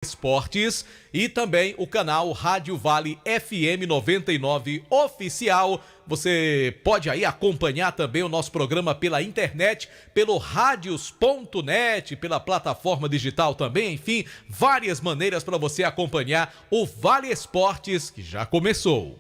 Esportes e também o canal Rádio Vale FM 99 Oficial. Você pode aí acompanhar também o nosso programa pela internet, pelo radios.net, pela plataforma digital também, enfim, várias maneiras para você acompanhar o Vale Esportes, que já começou.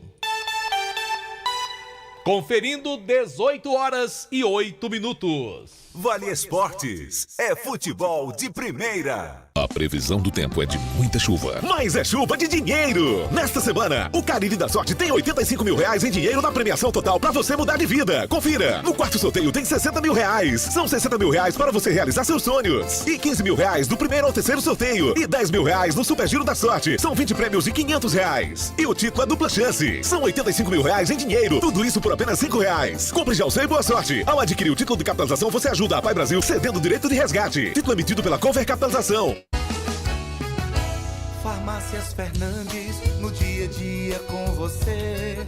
Conferindo 18h08. Vale Esportes é futebol de primeira. A previsão do tempo é de muita chuva. Mas é chuva de dinheiro! Nesta semana, o Cariri da Sorte tem 85 mil reais em dinheiro na premiação total pra você mudar de vida. Confira! No quarto sorteio tem 60 mil reais. São 60 mil reais para você realizar seus sonhos. E 15 mil reais do primeiro ao terceiro sorteio. E 10 mil reais no Super Giro da Sorte. São 20 prêmios de 500 reais. E o título é dupla chance. São 85 mil reais em dinheiro. Tudo isso por apenas 5 reais. Compre já o seu e boa sorte. Ao adquirir o título de capitalização, você ajuda a Pai Brasil cedendo o direito de resgate. Título emitido pela Conver Capitalização. Farmácias Fernandes, no dia a dia com você.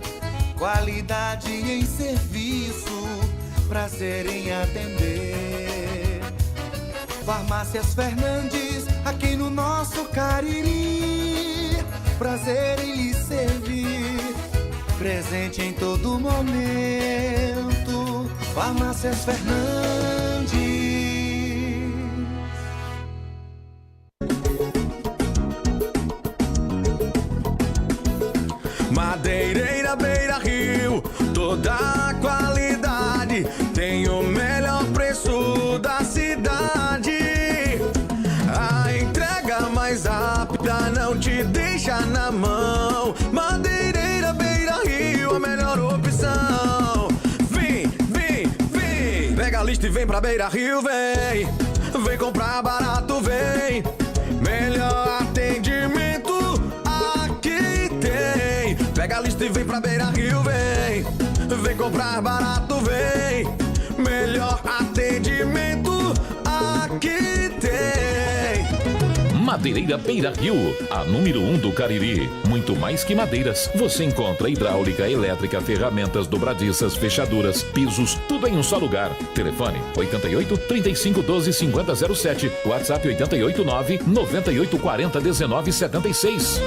Qualidade em serviço, prazer em atender. Farmácias Fernandes, aqui no nosso Cariri. Prazer em lhe servir, presente em todo momento. Farmácias Fernandes. Madeireira Beira Rio, toda a qualidade, tem o melhor preço da cidade. A entrega mais rápida não te deixa na mão. Madeireira Beira Rio, a melhor opção. Vem, vem, vem, pega a lista e vem pra Beira Rio, vem. Vem comprar barato, vem. Melhor atendimento aqui tem. Pega a lista e vem pra Beira Rio, vem. Vem comprar barato, vem. Melhor atendimento aqui tem. Madeireira Beira Rio, a número 1 do Cariri. Muito mais que madeiras, você encontra hidráulica, elétrica, ferramentas, dobradiças, fechaduras, pisos, tudo em um só lugar. Telefone 88 35 12 50 07, WhatsApp 88 9 98 40 19 76.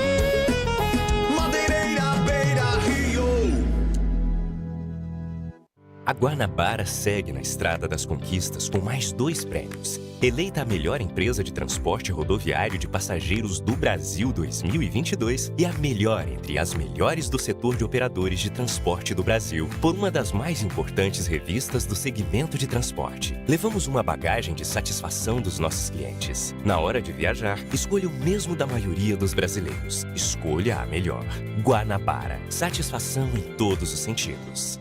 A Guanabara segue na estrada das conquistas com mais 2 prêmios. Eleita a melhor empresa de transporte rodoviário de passageiros do Brasil 2022 e a melhor entre as melhores do setor de operadores de transporte do Brasil, por uma das mais importantes revistas do segmento de transporte. Levamos uma bagagem de satisfação dos nossos clientes. Na hora de viajar, escolha o mesmo da maioria dos brasileiros. Escolha a melhor. Guanabara. Satisfação em todos os sentidos.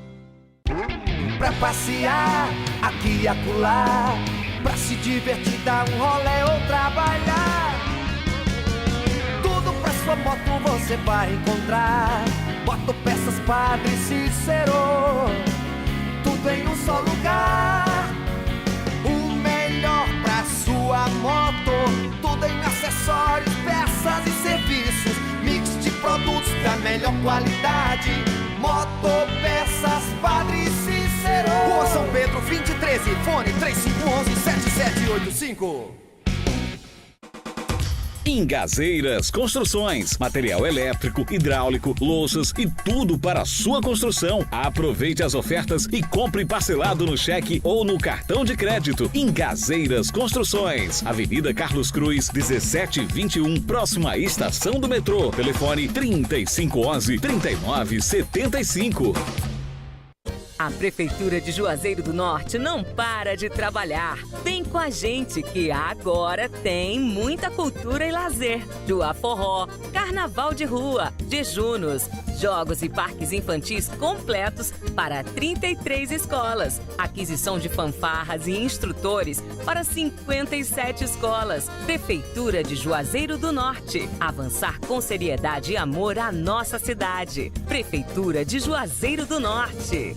Pra passear aqui e acolá, pra se divertir, dar um rolê ou trabalhar. Tudo pra sua moto você vai encontrar. Motopeças Padre Cícero, tudo em um só lugar. O melhor pra sua moto, tudo em acessórios, peças e serviços. Mix de produtos da melhor qualidade. Motopeças Padre Cícero, Rua São Pedro 2013, fone 3511-7785. Ingazeiras Construções, material elétrico, hidráulico, louças e tudo para a sua construção. Aproveite as ofertas e compre parcelado no cheque ou no cartão de crédito. Ingazeiras Construções, Avenida Carlos Cruz, 1721, próxima à estação do metrô. Telefone 3511-3975. A Prefeitura de Juazeiro do Norte não para de trabalhar. Vem com a gente que agora tem muita cultura e lazer. Jua Forró, Carnaval de Rua, jejunos, jogos e parques infantis completos para 33 escolas. Aquisição de fanfarras e instrutores para 57 escolas. Prefeitura de Juazeiro do Norte. Avançar com seriedade e amor à nossa cidade. Prefeitura de Juazeiro do Norte.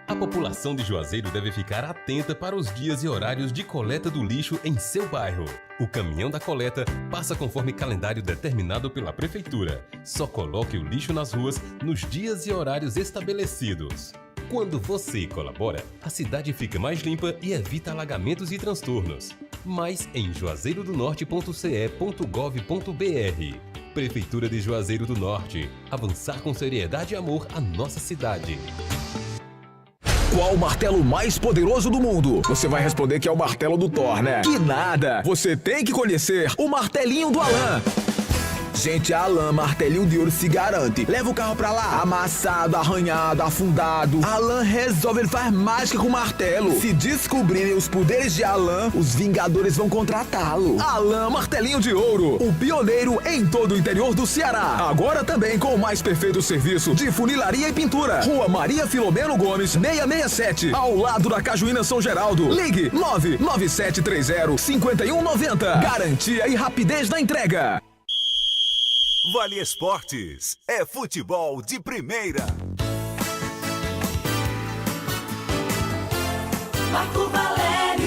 A população de Juazeiro deve ficar atenta para os dias e horários de coleta do lixo em seu bairro. O caminhão da coleta passa conforme calendário determinado pela Prefeitura. Só coloque o lixo nas ruas nos dias e horários estabelecidos. Quando você colabora, a cidade fica mais limpa e evita alagamentos e transtornos. Mais em juazeirodonorte.ce.gov.br. Prefeitura de Juazeiro do Norte. Avançar com seriedade e amor à nossa cidade. Qual o martelo mais poderoso do mundo? Você vai responder que é o martelo do Thor, né? Que nada! Você tem que conhecer o martelinho do Alan. Gente, a Alan Martelinho de Ouro se garante. Leva o carro pra lá, amassado, arranhado, afundado. Alan resolve, ele faz mágica com o martelo. Se descobrirem os poderes de Alan, os Vingadores vão contratá-lo. Alan Martelinho de Ouro, o pioneiro em todo o interior do Ceará. Agora também com o mais perfeito serviço de funilaria e pintura. Rua Maria Filomeno Gomes, 667, ao lado da Cajuína São Geraldo. Ligue 99730-5190. Garantia e rapidez na entrega. Vale Esportes é futebol de primeira. Marco Valério.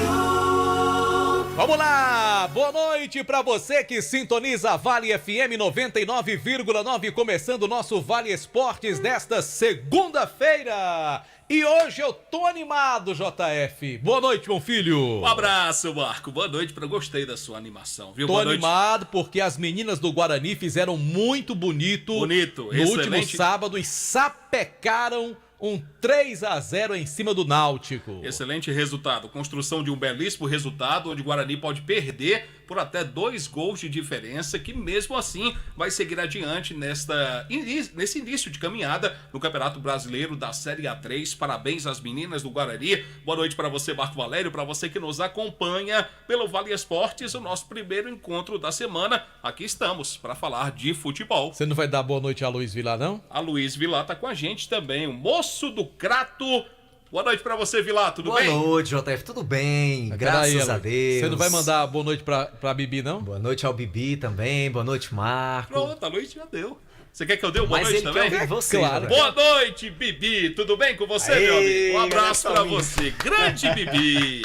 Vamos lá! Boa noite para você que sintoniza a Vale FM 99,9, começando o nosso Vale Esportes desta segunda-feira. E hoje eu tô animado, JF. Boa noite, meu filho. Um abraço, Marco. Boa noite, eu gostei da sua animação, viu? Tô animado porque as meninas do Guarani fizeram muito bonito no último sábado e sapecaram um 3-0 em cima do Náutico. Excelente resultado. Construção de um belíssimo resultado, onde o Guarani pode perder por até 2 gols de diferença, que mesmo assim vai seguir adiante nesse início de caminhada no Campeonato Brasileiro da Série A3. Parabéns às meninas do Guarani. Boa noite para você, Marco Valério, para você que nos acompanha pelo Vale Esportes, o nosso primeiro encontro da semana. Aqui estamos para falar de futebol. Você não vai dar boa noite a Luiz Vilar, não? A Luiz Vilar tá com a gente também, o moço do Crato. Boa noite pra você, Vilar, tudo bem? Boa noite, JF, tudo bem, graças a Deus. Você não vai mandar boa noite pra Bibi, não? Boa noite ao Bibi também, boa noite, Marco. Pronto, a noite já deu. Você quer que eu dê uma boa noite também? Quer você, claro. Boa noite, Bibi, tudo bem com você, meu amigo? Um abraço pra você, grande Bibi.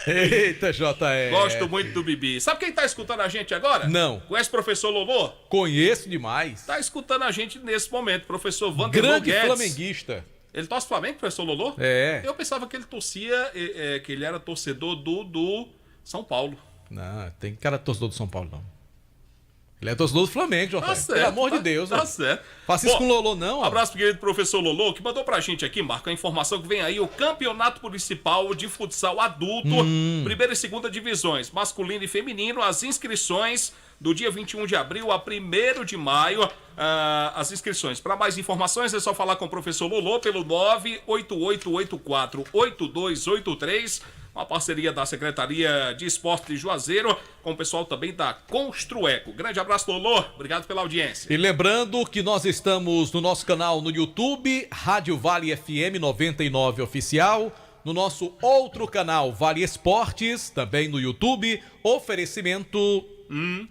Eita, JF. Gosto muito do Bibi. Sabe quem tá escutando a gente agora? Não. Conhece o professor Lolô? Conheço demais. Tá escutando a gente nesse momento, professor Vanderlei Guedes. Grande flamenguista. Ele torce Flamengo, professor Lolô? É. Eu pensava que ele torcia, que ele era torcedor do São Paulo. Não, tem cara torcedor do São Paulo, não. Ele é torcedor do Flamengo, Jota. Tá certo, pelo amor de Deus. Tá certo. Faça isso com o Lolô, não. Um abraço pro querido professor Lolô, que mandou pra gente aqui, Marco, a informação que vem aí, o Campeonato Municipal de Futsal Adulto, primeira e segunda divisões, masculino e feminino, as inscrições do dia 21 de abril a 1º de maio, as inscrições. Para mais informações é só falar com o professor Lolô pelo 988848283, uma parceria da Secretaria de Esporte de Juazeiro com o pessoal também da Construeco. Grande abraço, Lolô. Obrigado pela audiência. E lembrando que nós estamos no nosso canal no YouTube, Rádio Vale FM 99 Oficial, no nosso outro canal, Vale Esportes, também no YouTube, oferecimento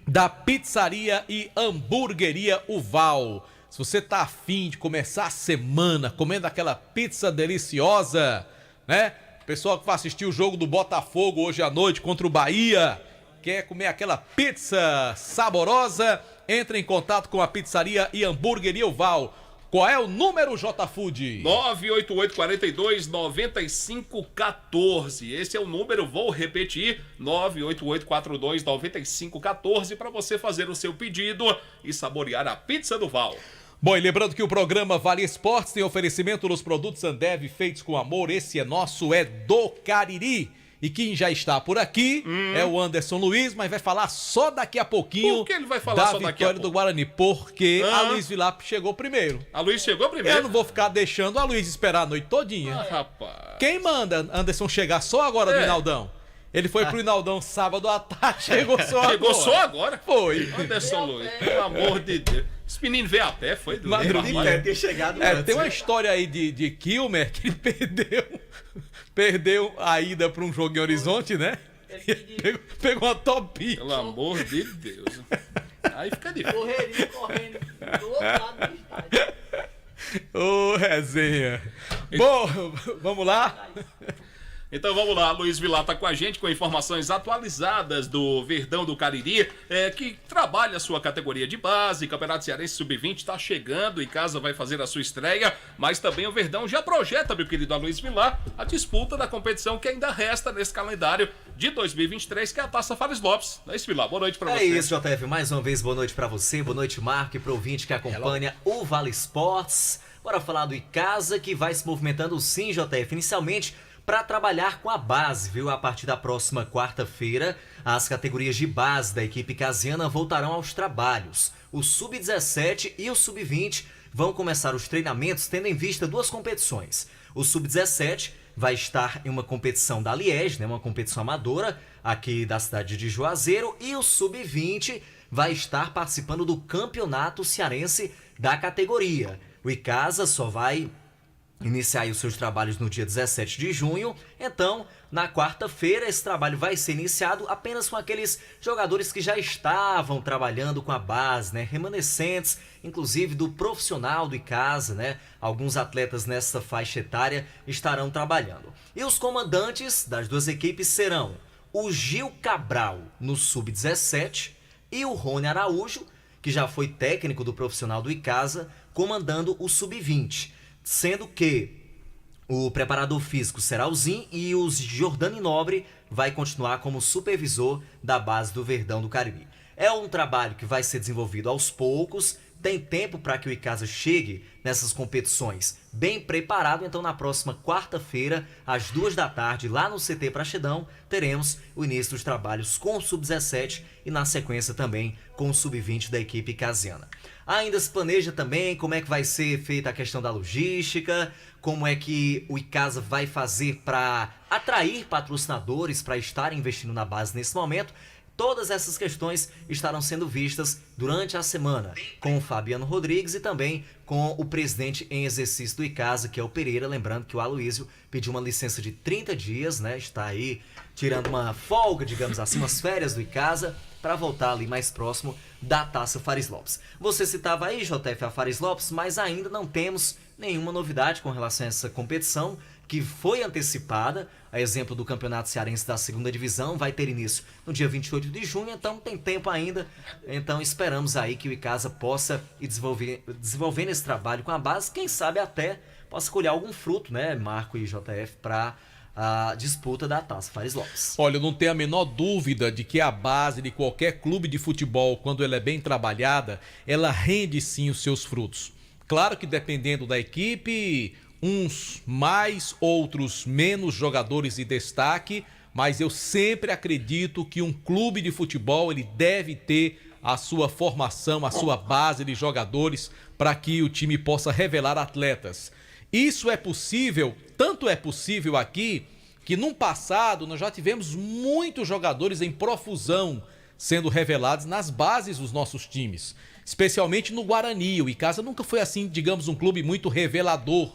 da Pizzaria e Hamburgueria Uval. Se você tá afim de começar a semana comendo aquela pizza deliciosa, né? Pessoal que vai assistir o jogo do Botafogo hoje à noite contra o Bahia, quer comer aquela pizza saborosa, entre em contato com a Pizzaria e Hamburgueria Uval. Qual é o número, J-Food? 988-42-9514. Esse é o número, vou repetir, 988-42-9514, para você fazer o seu pedido e saborear a pizza do Val. Bom, e lembrando que o programa Vale Esportes tem oferecimento dos produtos Ambev feitos com amor. Esse é nosso, é do Cariri. E quem já está por aqui é o Anderson Luiz, mas vai falar só daqui a pouquinho. Por que ele vai falar só daqui a pouco? Da vitória do Guarani, porque a Luiz Vilap chegou primeiro. A Luiz chegou primeiro? Eu não vou ficar deixando a Luiz esperar a noite todinha. Rapaz. Quem manda Anderson chegar só agora do Inaldão? Ele foi pro Inaldão sábado à tarde, chegou só agora. Chegou só agora? Foi. Anderson Luiz, pelo amor de Deus. Esse menino veio a pé, foi do tem uma história aí de Kilmer que ele perdeu a ida para um jogo em Horizonte, né? Pegou uma topinha. Pelo amor de Deus. Aí fica difícil. Correndo do outro lado do estádio. Ô, resenha. Bom, vamos lá? Então vamos lá, Luiz Vilar está com a gente com informações atualizadas do Verdão do Cariri, que trabalha a sua categoria de base. Campeonato Cearense Sub-20 está chegando, e casa vai fazer a sua estreia, mas também o Verdão já projeta, meu querido Luiz Vilar, a disputa da competição que ainda resta nesse calendário de 2023, que é a Taça Fares Lopes. Não é isso, Vilar? Boa noite para você. É isso, JF. Mais uma vez, boa noite para você, boa noite, Marco, e pro ouvinte que acompanha o Vale Esportes. Bora falar do Icasa, que vai se movimentando sim, JF, inicialmente para trabalhar com a base, viu? A partir da próxima quarta-feira, as categorias de base da equipe casiana voltarão aos trabalhos. O Sub-17 e o Sub-20 vão começar os treinamentos tendo em vista duas competições. O Sub-17 vai estar em uma competição da Liege, né? Uma competição amadora aqui da cidade de Juazeiro, e o Sub-20 vai estar participando do campeonato cearense da categoria. O Icasa só vai iniciar os seus trabalhos no dia 17 de junho, então na quarta-feira esse trabalho vai ser iniciado apenas com aqueles jogadores que já estavam trabalhando com a base, né, remanescentes, inclusive do profissional do Icasa, né, alguns atletas nessa faixa etária estarão trabalhando. E os comandantes das duas equipes serão o Gil Cabral no Sub-17 e o Rony Araújo, que já foi técnico do profissional do Icasa, comandando o Sub-20. Sendo que o preparador físico será o Zin e o Jordani Nobre vai continuar como supervisor da base do Verdão do Cariri. É um trabalho que vai ser desenvolvido aos poucos, tem tempo para que o Icasa chegue nessas competições bem preparado, então na próxima quarta-feira, às 14h, lá no CT Praxedão, teremos o início dos trabalhos com o Sub-17 e na sequência também com o Sub-20 da equipe casiana. Ainda se planeja também como é que vai ser feita a questão da logística, como é que o Icasa vai fazer para atrair patrocinadores para estarem investindo na base nesse momento. Todas essas questões estarão sendo vistas durante a semana com o Fabiano Rodrigues e também com o presidente em exercício do Icasa, que é o Pereira. Lembrando que o Aloísio pediu uma licença de 30 dias, né? Está aí tirando uma folga, digamos assim, umas férias do Icasa, para voltar ali mais próximo da Taça Fares Lopes. Você citava aí, JF, a Fares Lopes, mas ainda não temos nenhuma novidade com relação a essa competição, que foi antecipada. A exemplo do Campeonato Cearense da 2ª Divisão, vai ter início no dia 28 de junho, então tem tempo ainda. Então esperamos aí que o Icasa possa ir desenvolvendo esse trabalho com a base, quem sabe até possa colher algum fruto, né, Marco e JF, para a disputa da Taça Fares Lopes. Olha, eu não tenho a menor dúvida de que a base de qualquer clube de futebol, quando ela é bem trabalhada, ela rende sim os seus frutos. Claro que dependendo da equipe, uns mais, outros menos jogadores de destaque, mas eu sempre acredito que um clube de futebol ele deve ter a sua formação, a sua base de jogadores para que o time possa revelar atletas. Isso é possível, tanto é possível aqui, que no passado nós já tivemos muitos jogadores em profusão sendo revelados nas bases dos nossos times, especialmente no Guarani. O Icasa nunca foi assim, digamos, um clube muito revelador,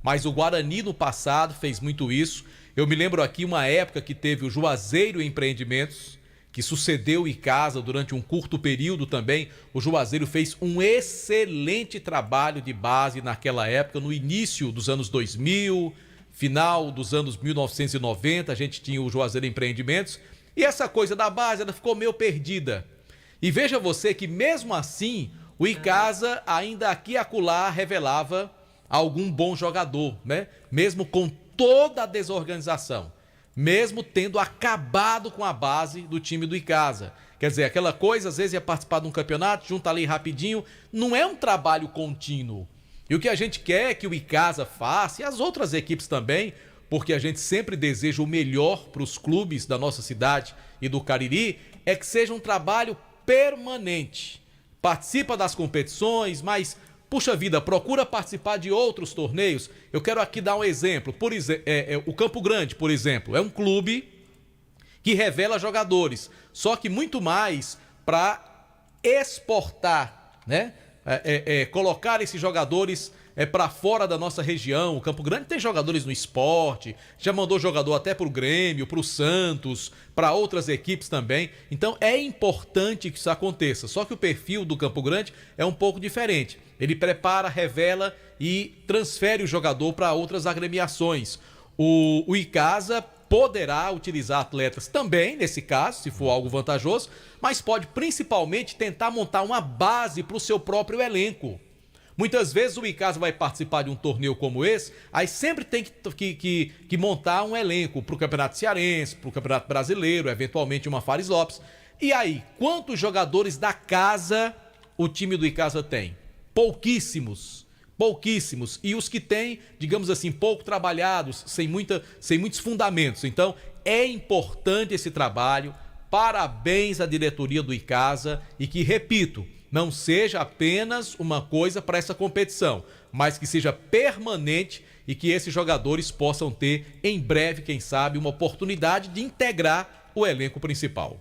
mas o Guarani no passado fez muito isso. Eu me lembro aqui uma época que teve o Juazeiro Empreendimentos, que sucedeu o Icasa durante um curto período também. O Juazeiro fez um excelente trabalho de base naquela época, no início dos anos 2000, final dos anos 1990, a gente tinha o Juazeiro Empreendimentos, e essa coisa da base, ela ficou meio perdida. E veja você que mesmo assim, o Icasa ainda aqui e acolá revelava algum bom jogador, né? Mesmo com toda a desorganização, mesmo tendo acabado com a base do time do Icasa. Quer dizer, aquela coisa, às vezes ia participar de um campeonato, junta ali rapidinho, não é um trabalho contínuo. E o que a gente quer é que o Icasa faça, e as outras equipes também, porque a gente sempre deseja o melhor para os clubes da nossa cidade e do Cariri, é que seja um trabalho permanente. Participa das competições, mas, puxa vida, procura participar de outros torneios. Eu quero aqui dar um exemplo. Por exemplo, o Campo Grande, por exemplo, é um clube que revela jogadores, só que muito mais para exportar, né? Colocar esses jogadores para fora da nossa região. O Campo Grande tem jogadores no esporte, já mandou jogador até para o Grêmio, para o Santos, para outras equipes também. Então é importante que isso aconteça, só que o perfil do Campo Grande é um pouco diferente. Ele prepara, revela e transfere o jogador para outras agremiações. O Icasa poderá utilizar atletas também, nesse caso, se for algo vantajoso, mas pode principalmente tentar montar uma base para o seu próprio elenco. Muitas vezes o Icasa vai participar de um torneio como esse, aí sempre tem que montar um elenco para o Campeonato Cearense, para o Campeonato Brasileiro, eventualmente uma Fares Lopes. E aí, quantos jogadores da casa o time do Icasa tem? Pouquíssimos. E os que têm, digamos assim, pouco trabalhados, sem muitos fundamentos. Então, é importante esse trabalho. Parabéns à diretoria do Icasa e que, repito, não seja apenas uma coisa para essa competição, mas que seja permanente e que esses jogadores possam ter, em breve, quem sabe, uma oportunidade de integrar o elenco principal.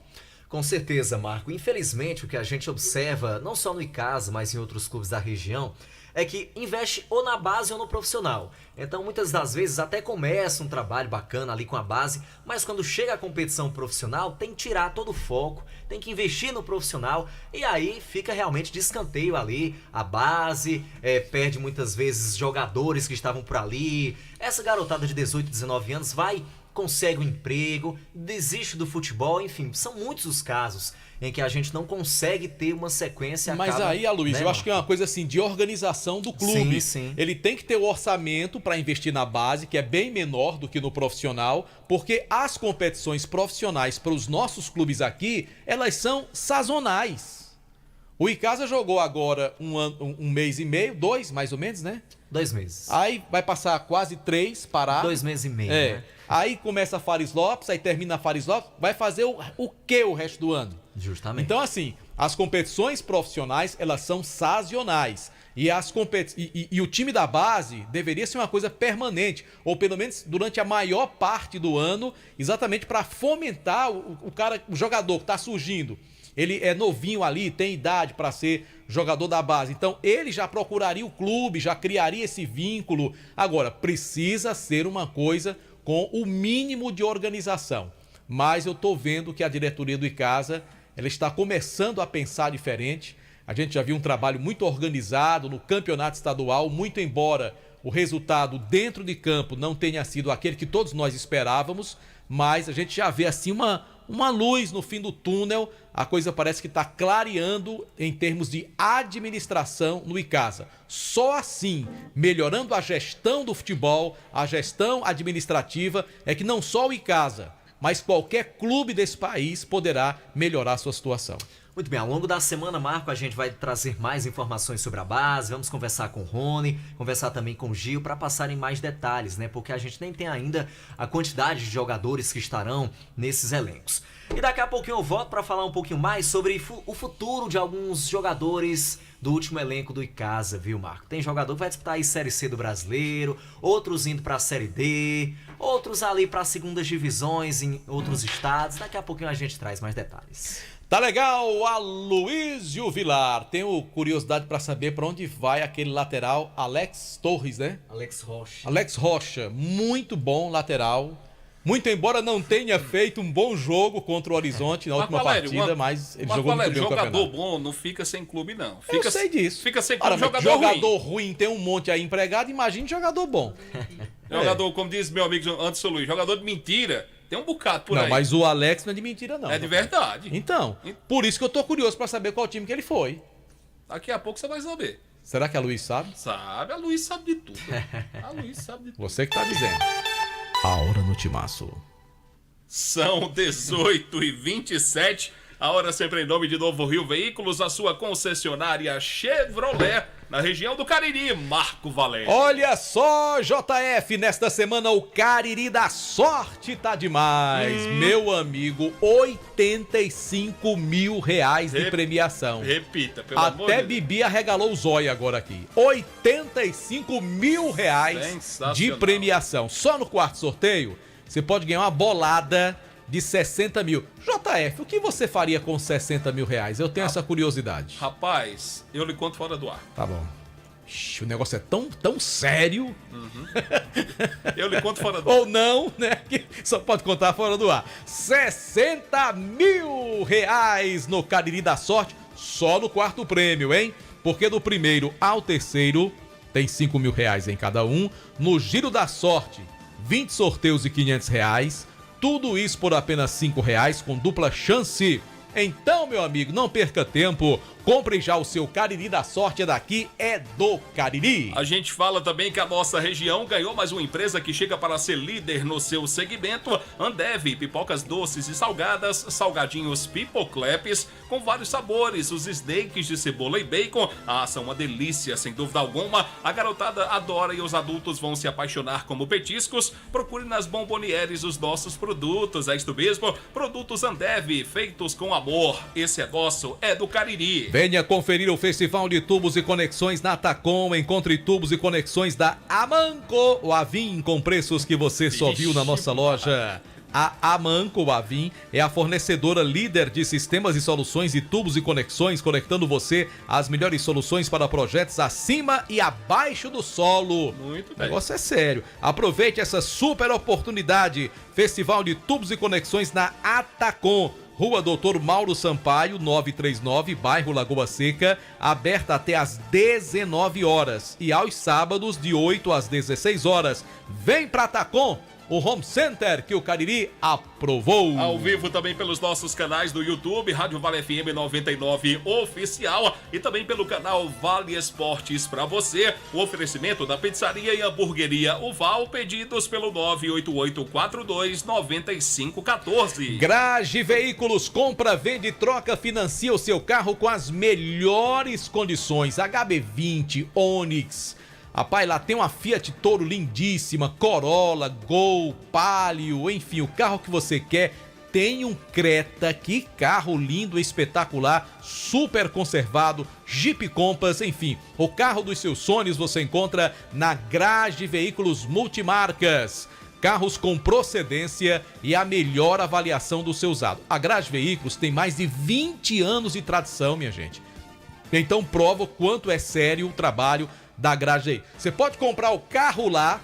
Com certeza, Marco. Infelizmente, o que a gente observa, não só no Icasa, mas em outros clubes da região, é que investe ou na base ou no profissional. Então, muitas das vezes, até começa um trabalho bacana ali com a base, mas quando chega a competição profissional, tem que tirar todo o foco, tem que investir no profissional, e aí fica realmente de escanteio ali, a base, perde muitas vezes jogadores que estavam por ali. Essa garotada de 18, 19 anos consegue um emprego, desiste do futebol, enfim, são muitos os casos em que a gente não consegue ter uma sequência. Mas aí, Aloysio, eu acho que é uma coisa assim de organização do clube. Sim. Ele tem que ter o orçamento para investir na base, que é bem menor do que no profissional, porque as competições profissionais para os nossos clubes aqui, elas são sazonais. O Icasa jogou agora um mês e meio, 2 mais ou menos, né? 2 meses. Aí vai passar quase 3 parado. 2 meses e meio, né? Aí começa a Fares Lopes, aí termina a Fares Lopes, vai fazer o que o resto do ano? Justamente. Então, assim, as competições profissionais, elas são sazonais. E o time da base deveria ser uma coisa permanente, ou pelo menos durante a maior parte do ano, exatamente para fomentar o jogador que está surgindo. Ele é novinho ali, tem idade para ser jogador da base. Então, ele já procuraria o clube, já criaria esse vínculo. Agora, precisa ser uma coisa com o mínimo de organização. Mas eu estou vendo que a diretoria do Icasa, ela está começando a pensar diferente. A gente já viu um trabalho muito organizado no campeonato estadual, muito embora o resultado dentro de campo não tenha sido aquele que todos nós esperávamos, mas a gente já vê assim uma luz no fim do túnel. A coisa parece que está clareando em termos de administração no Icasa. Só assim, melhorando a gestão do futebol, a gestão administrativa, é que não só o Icasa, mas qualquer clube desse país poderá melhorar a sua situação. Muito bem, ao longo da semana, Marco, a gente vai trazer mais informações sobre a base, vamos conversar com o Rony, conversar também com o Gil para passarem mais detalhes, né? Porque a gente nem tem ainda a quantidade de jogadores que estarão nesses elencos. E daqui a pouquinho eu volto para falar um pouquinho mais sobre o futuro de alguns jogadores do último elenco do Icasa, viu, Marco? Tem jogador que vai disputar aí Série C do Brasileiro, outros indo para a Série D, outros ali para as segundas divisões em outros estados. Daqui a pouquinho a gente traz mais detalhes. Tá legal, Aloysio Vilar. Tenho curiosidade para saber para onde vai aquele lateral Alex Torres, né? Alex Rocha, muito bom lateral. Muito embora não tenha feito um bom jogo contra o Horizonte na última partida, mas ele jogou muito bem o campeonato. Jogador bom não fica sem clube, não. Eu sei disso. Fica sem clube, jogador ruim. Tem um monte aí empregado, imagine jogador bom. Jogador, como diz meu amigo Anderson Luiz, jogador de mentira, tem um bocado por aí. Não, mas o Alex não é de mentira, não. É de verdade. Então, por isso que eu tô curioso para saber qual time que ele foi. Daqui a pouco você vai saber. Será que a Luiz sabe? Sabe, a Luiz sabe de tudo. A Luiz sabe de tudo. Você que tá dizendo. A hora no timaço. São 18h27. A hora sempre em nome de Novo Rio Veículos, a sua concessionária Chevrolet, na região do Cariri, Marco Valério. Olha só, JF, nesta semana o Cariri da sorte tá demais. Meu amigo, 85 mil reais de premiação. Repita, pelo amor de Deus. Até Bibi arregalou o zóio agora aqui. 85 mil reais de premiação. Só no quarto sorteio, você pode ganhar uma bolada de 60 mil. JF, o que você faria com 60 mil reais? Eu tenho essa curiosidade. Rapaz, eu lhe conto fora do ar. Tá bom. O negócio é tão sério. Eu lhe conto fora do ar. Ou não, né? Que só pode contar fora do ar. 60 mil reais no Cariri da Sorte, só no quarto prêmio, hein? Porque do primeiro ao terceiro tem 5 mil reais em cada um. No Giro da Sorte, 20 sorteios de 500 reais. tudo isso por apenas R$5 com dupla chance. Então, meu amigo, não perca tempo. Compre já o seu Cariri da Sorte, daqui é do Cariri. A gente fala também que a nossa região ganhou mais uma empresa que chega para ser líder no seu segmento. Ambev, pipocas doces e salgadas, salgadinhos Pipocleps, com vários sabores. Os steaks de cebola e bacon, são uma delícia, sem dúvida alguma. A garotada adora e os adultos vão se apaixonar como petiscos. Procure nas bombonieres os nossos produtos, é isto mesmo, produtos Ambev, feitos com amor. Esse negócio é do Cariri. Venha conferir o Festival de Tubos e Conexões na Tacom. Encontre tubos e conexões da Amanco, o Avin, com preços que você só viu na nossa loja. A Amanco Avin é a fornecedora líder de sistemas e soluções de tubos e conexões, conectando você às melhores soluções para projetos acima e abaixo do solo. Muito bem. O negócio é sério. Aproveite essa super oportunidade. Festival de Tubos e Conexões na Atacom. Rua Doutor Mauro Sampaio, 939, bairro Lagoa Seca, aberta até às 19 horas e aos sábados de 8 às 16 horas. Vem pra Tacom, o home center que o Cariri aprovou. Ao vivo também pelos nossos canais do YouTube, Rádio Vale FM 99 Oficial, e também pelo canal Vale Esportes para você. O oferecimento da pizzaria e hamburgueria Uval, pedidos pelo 988429514. Grage Veículos, compra, vende, troca, financia o seu carro com as melhores condições. HB20, Onix. Rapaz, lá tem uma Fiat Toro lindíssima, Corolla, Gol, Palio, enfim, o carro que você quer. Tem um Creta, que carro lindo, espetacular, super conservado, Jeep Compass, enfim, o carro dos seus sonhos você encontra na Grage Veículos Multimarcas. Carros com procedência e a melhor avaliação do seu usado. A Grage Veículos tem mais de 20 anos de tradição, minha gente. Então prova o quanto é sério o trabalho da Grage aí. Você pode comprar o carro lá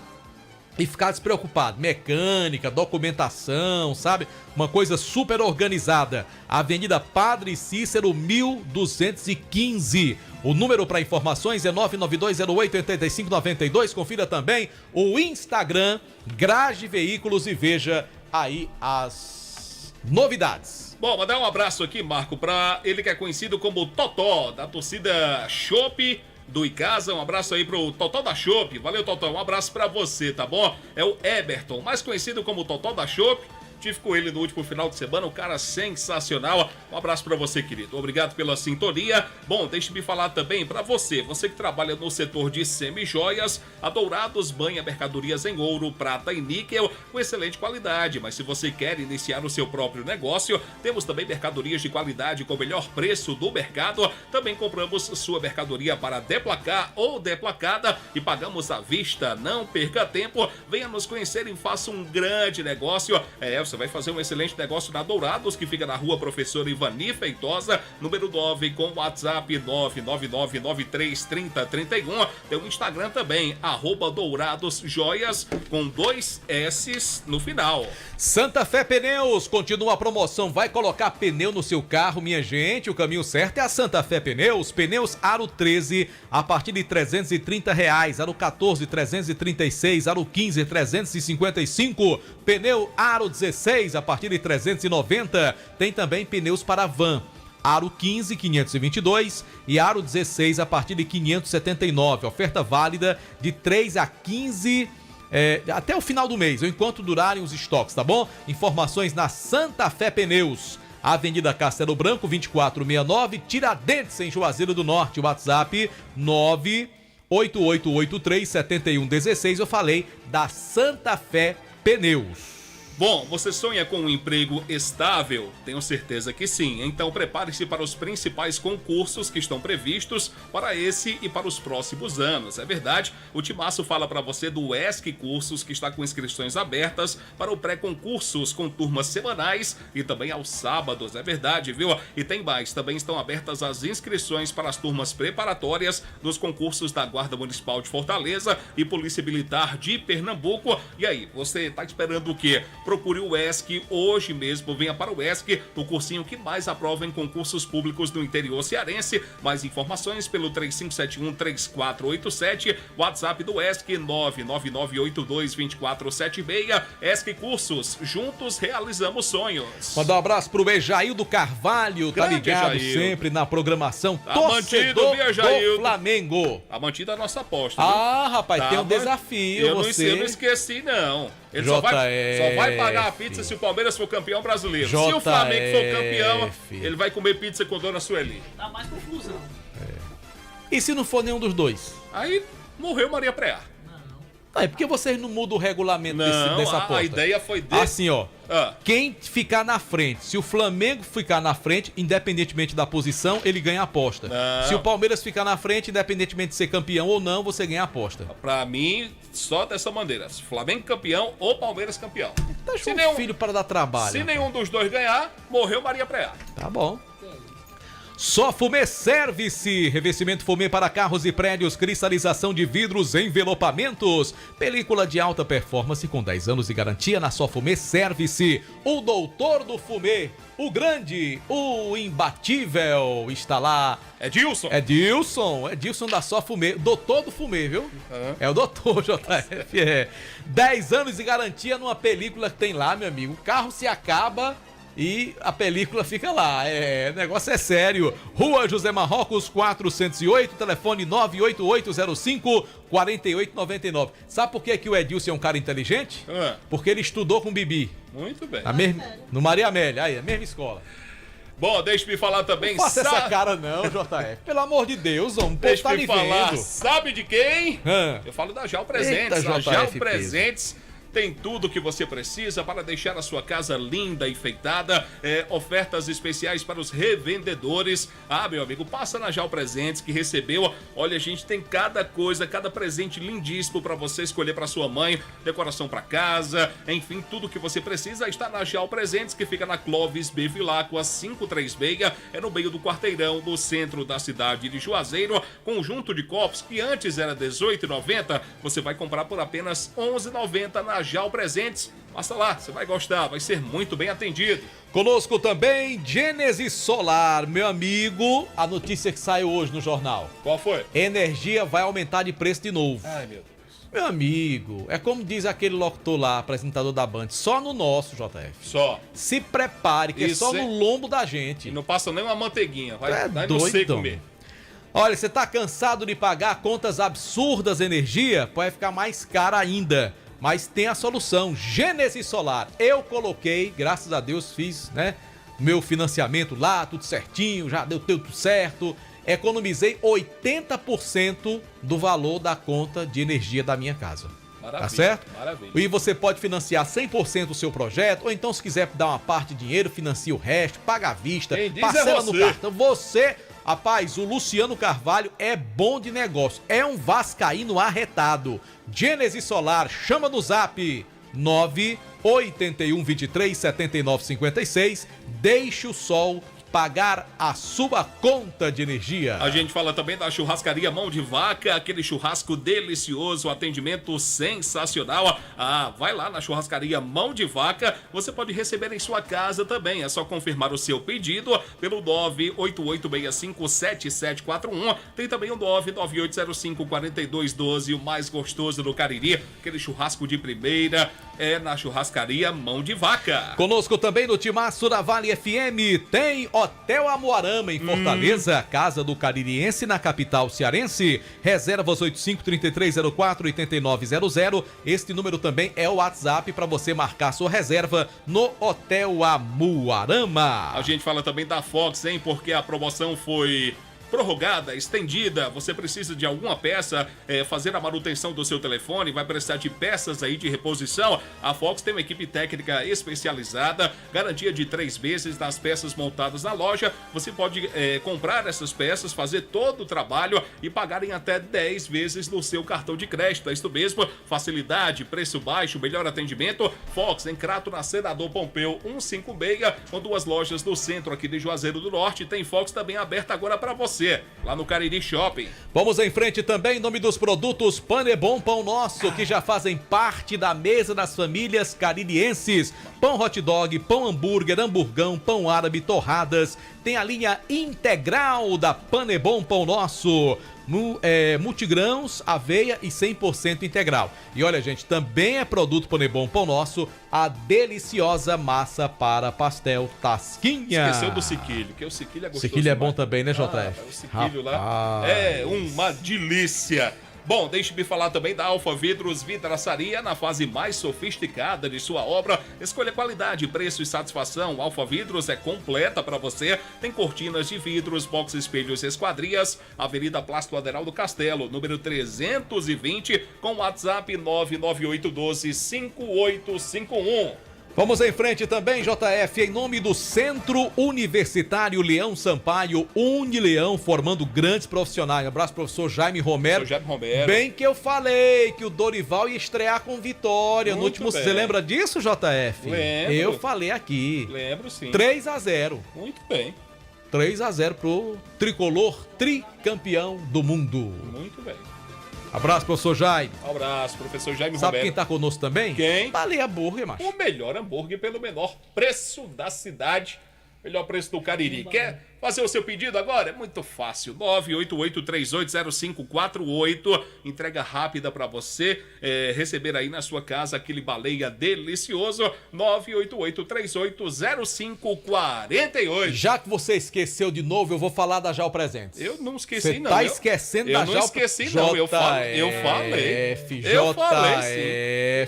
e ficar despreocupado. Mecânica, documentação, sabe? Uma coisa super organizada. Avenida Padre Cícero, 1215. O número para informações é 992088592. Confira também o Instagram Grage Veículos e veja aí as novidades. Bom, mandar um abraço aqui, Marco, para ele que é conhecido como Totó, da torcida Chopp do Icasa. Um abraço aí pro Totó da Chopp. Valeu, Totó. Um abraço pra você, tá bom? É o Eberton, mais conhecido como Totó da Chopp. Tive com ele no último final de semana, um cara sensacional. Um abraço pra você, querido. Obrigado pela sintonia. Bom, deixe-me falar também pra você que trabalha no setor de semi-joias, a Dourados banha mercadorias em ouro, prata e níquel com excelente qualidade. Mas se você quer iniciar o seu próprio negócio, temos também mercadorias de qualidade com o melhor preço do mercado. Também compramos sua mercadoria para deplacar ou deplacada e pagamos à vista. Não perca tempo, venha nos conhecer e faça um grande negócio. Você vai fazer um excelente negócio na Dourados, que fica na rua Professora Ivani Feitosa, número 9, com WhatsApp 999933031. Tem o Instagram também, @DouradosJoias, com 2 S's no final. Santa Fé Pneus, continua a promoção. Vai colocar pneu no seu carro, minha gente? O caminho certo é a Santa Fé Pneus. Pneus Aro 13 a partir de R$330. Aro 14, 336. Aro 15, 355. Pneu Aro 16 a partir de 390. Tem também pneus para van. Aro 15, 522 e Aro 16 a partir de 579. Oferta válida de 3 a 15 até o final do mês, enquanto durarem os estoques, tá bom? Informações na Santa Fé Pneus. Avenida Castelo Branco, 2469, Tiradentes, em Juazeiro do Norte. WhatsApp 988837116. Eu falei da Santa Fé Pneus. Bom, você sonha com um emprego estável? Tenho certeza que sim. Então prepare-se para os principais concursos que estão previstos para esse e para os próximos anos. É verdade, o Timaço fala para você do ESC Cursos, que está com inscrições abertas para o pré-concursos com turmas semanais e também aos sábados. É verdade, viu? E tem mais, também estão abertas as inscrições para as turmas preparatórias dos concursos da Guarda Municipal de Fortaleza e Polícia Militar de Pernambuco. E aí, você está esperando o quê? procure o ESC hoje mesmo. Venha para o ESC, o cursinho que mais aprova em concursos públicos do interior cearense. Mais informações pelo 3571-3487, WhatsApp do ESC 999822476. ESC Cursos, juntos realizamos sonhos. Mandar um abraço pro Ejaildo Carvalho, tá ligado sempre na programação. Torcedor do Flamengo. Tá mantida a nossa aposta. Rapaz, tem um desafio. Eu não esqueci, não. Ele só vai pagar a pizza se o Palmeiras for campeão brasileiro. Se o Flamengo for campeão, ele vai comer pizza com Dona Sueli. Dá mais confusão. E se não for nenhum dos dois? Aí morreu Maria Preá. É porque vocês não mudam o regulamento dessa aposta. A ideia foi desse. Assim, ó. Quem ficar na frente, se o Flamengo ficar na frente, independentemente da posição, ele ganha a aposta. Não. Se o Palmeiras ficar na frente, independentemente de ser campeão ou não, você ganha a aposta. Pra mim, só dessa maneira. Flamengo campeão ou Palmeiras campeão. Deixa um filho para dar trabalho. Se nenhum dos dois ganhar, morreu Maria Preá. Tá bom. Só Fumê Service, revestimento fumê para carros e prédios, cristalização de vidros, envelopamentos, película de alta performance com 10 anos de garantia na Só Fumê Service. O doutor do fumê, o grande, o imbatível, está lá. Edilson da Só Fumê, doutor do fumê, viu? É o doutor JF, 10 anos de garantia numa película que tem lá, meu amigo. O carro se acaba e a película fica lá. O negócio é sério. Rua José Marrocos 408, telefone 98805-4899. Sabe por que o Edilson é um cara inteligente? Porque ele estudou com Bibi. Muito bem. No Maria Amélia, aí, a mesma escola. Bom, deixa-me falar também. Não faça essa cara não, JF. Pelo amor de Deus, homem. Deixa-me falar. Sabe de quem? Eu falo da Jal Presentes. Eita, a Jal JF Presentes tem tudo o que você precisa para deixar a sua casa linda e enfeitada. Ofertas especiais para os revendedores. Meu amigo, passa na Jal Presentes que recebeu. Olha, a gente tem cada coisa, cada presente lindíssimo para você escolher para sua mãe. Decoração para casa, enfim, tudo que você precisa está na Jal Presentes, que fica na Clóvis B. Vilacqua 536. É no meio do quarteirão, no centro da cidade de Juazeiro. Conjunto de copos que antes era R$18,90, você vai comprar por apenas R$11,90 na Jal Presentes. Passa lá, você vai gostar, vai ser muito bem atendido. Conosco também, Gênesis Solar, meu amigo. A notícia que saiu hoje no jornal. Qual foi? Energia vai aumentar de preço de novo. Ai, meu Deus. Meu amigo, é como diz aquele locutor lá, apresentador da Band, só no nosso, JF. Só. Se prepare, que Isso, é só no lombo da gente. E não passa nem uma manteiguinha, vai doido, você comer. Olha, você tá cansado de pagar contas absurdas de energia? Pode ficar mais cara ainda. Mas tem a solução, Gênesis Solar. Eu coloquei, graças a Deus, fiz, meu financiamento lá, tudo certinho, já deu tudo certo. Economizei 80% do valor da conta de energia da minha casa. Maravilha, tá certo? Maravilha. E você pode financiar 100% o seu projeto, ou então se quiser dar uma parte de dinheiro, financia o resto, paga à vista, parcela no cartão. Rapaz, o Luciano Carvalho é bom de negócio, é um vascaíno arretado. Gênesis Solar, chama no zap 981237956, deixe o sol pagar a sua conta de energia. A gente fala também da churrascaria Mão de Vaca, aquele churrasco delicioso, atendimento sensacional. Vai lá na churrascaria Mão de Vaca, você pode receber em sua casa também. É só confirmar o seu pedido pelo 988657741. Tem também o 998054212, o mais gostoso do Cariri, aquele churrasco de primeira, é na churrascaria Mão de Vaca. Conosco também no Timaço da Vale FM, tem Hotel Amoarama em Fortaleza, Casa do Caririense na capital cearense. Reservas 8533048900. Este número também é o WhatsApp para você marcar sua reserva no Hotel Amoarama. A gente fala também da Fox, porque a promoção foi prorrogada, estendida. Você precisa de alguma peça, fazer a manutenção do seu telefone, vai precisar de peças aí de reposição. A Fox tem uma equipe técnica especializada, garantia de 3 meses das peças montadas na loja. Você pode comprar essas peças, fazer todo o trabalho e pagar em até 10 vezes no seu cartão de crédito. É isso mesmo, facilidade, preço baixo, melhor atendimento. Fox em Crato, na Senador Pompeu 156, com 2 lojas no centro aqui de Juazeiro do Norte. Tem Fox também aberta agora para você você lá no Cariri Shopping. Vamos em frente também em nome dos produtos Panebon Pão Nosso, que já fazem parte da mesa das famílias caririenses. Pão hot dog, pão hambúrguer, hamburgão, pão árabe, torradas. Tem a linha integral da Panebon Pão Nosso. Multigrãos, aveia e 100% integral. E olha, gente, também é produto Panebon Pão Nosso, a deliciosa massa para pastel Tasquinha. Esqueceu do sequilho, que o sequilho é gostoso. Sequilho é bom também, né, JF? O sequilho lá é uma delícia. Bom, deixe-me falar também da Alfa Vidros Vidraçaria, na fase mais sofisticada de sua obra. Escolha qualidade, preço e satisfação. Alfa Vidros é completa para você. Tem cortinas de vidros, box espelhos e esquadrias. Avenida Plástico Aderaldo Castelo, número 320, com WhatsApp 998125851. Vamos em frente também, JF, em nome do Centro Universitário Leão Sampaio, Unileão, formando grandes profissionais. Um abraço, professor Jaime Romero. Jaime Romero. Bem que eu falei que o Dorival ia estrear com vitória no último... bem. Você lembra disso, JF? Lembro. Eu falei aqui. Lembro, sim. 3-0. Muito bem. 3-0 pro tricolor tricampeão do mundo. Muito bem. Abraço, professor Jaime. Abraço, professor Jaime Sabe Romero. quem tá conosco também? Quem? Baleia Burger, macho. O melhor hambúrguer pelo menor preço da cidade. Melhor preço do Cariri. Quer fazer o seu pedido agora? É muito fácil. 988380548. Entrega rápida para você receber aí na sua casa aquele baleia delicioso. 988380548. Já que você esqueceu de novo, eu vou falar da Jau Presentes. Eu não esqueci, Você não. tá esquecendo da Jau? Eu não esqueci, não. Eu falei. Eu falei, sim.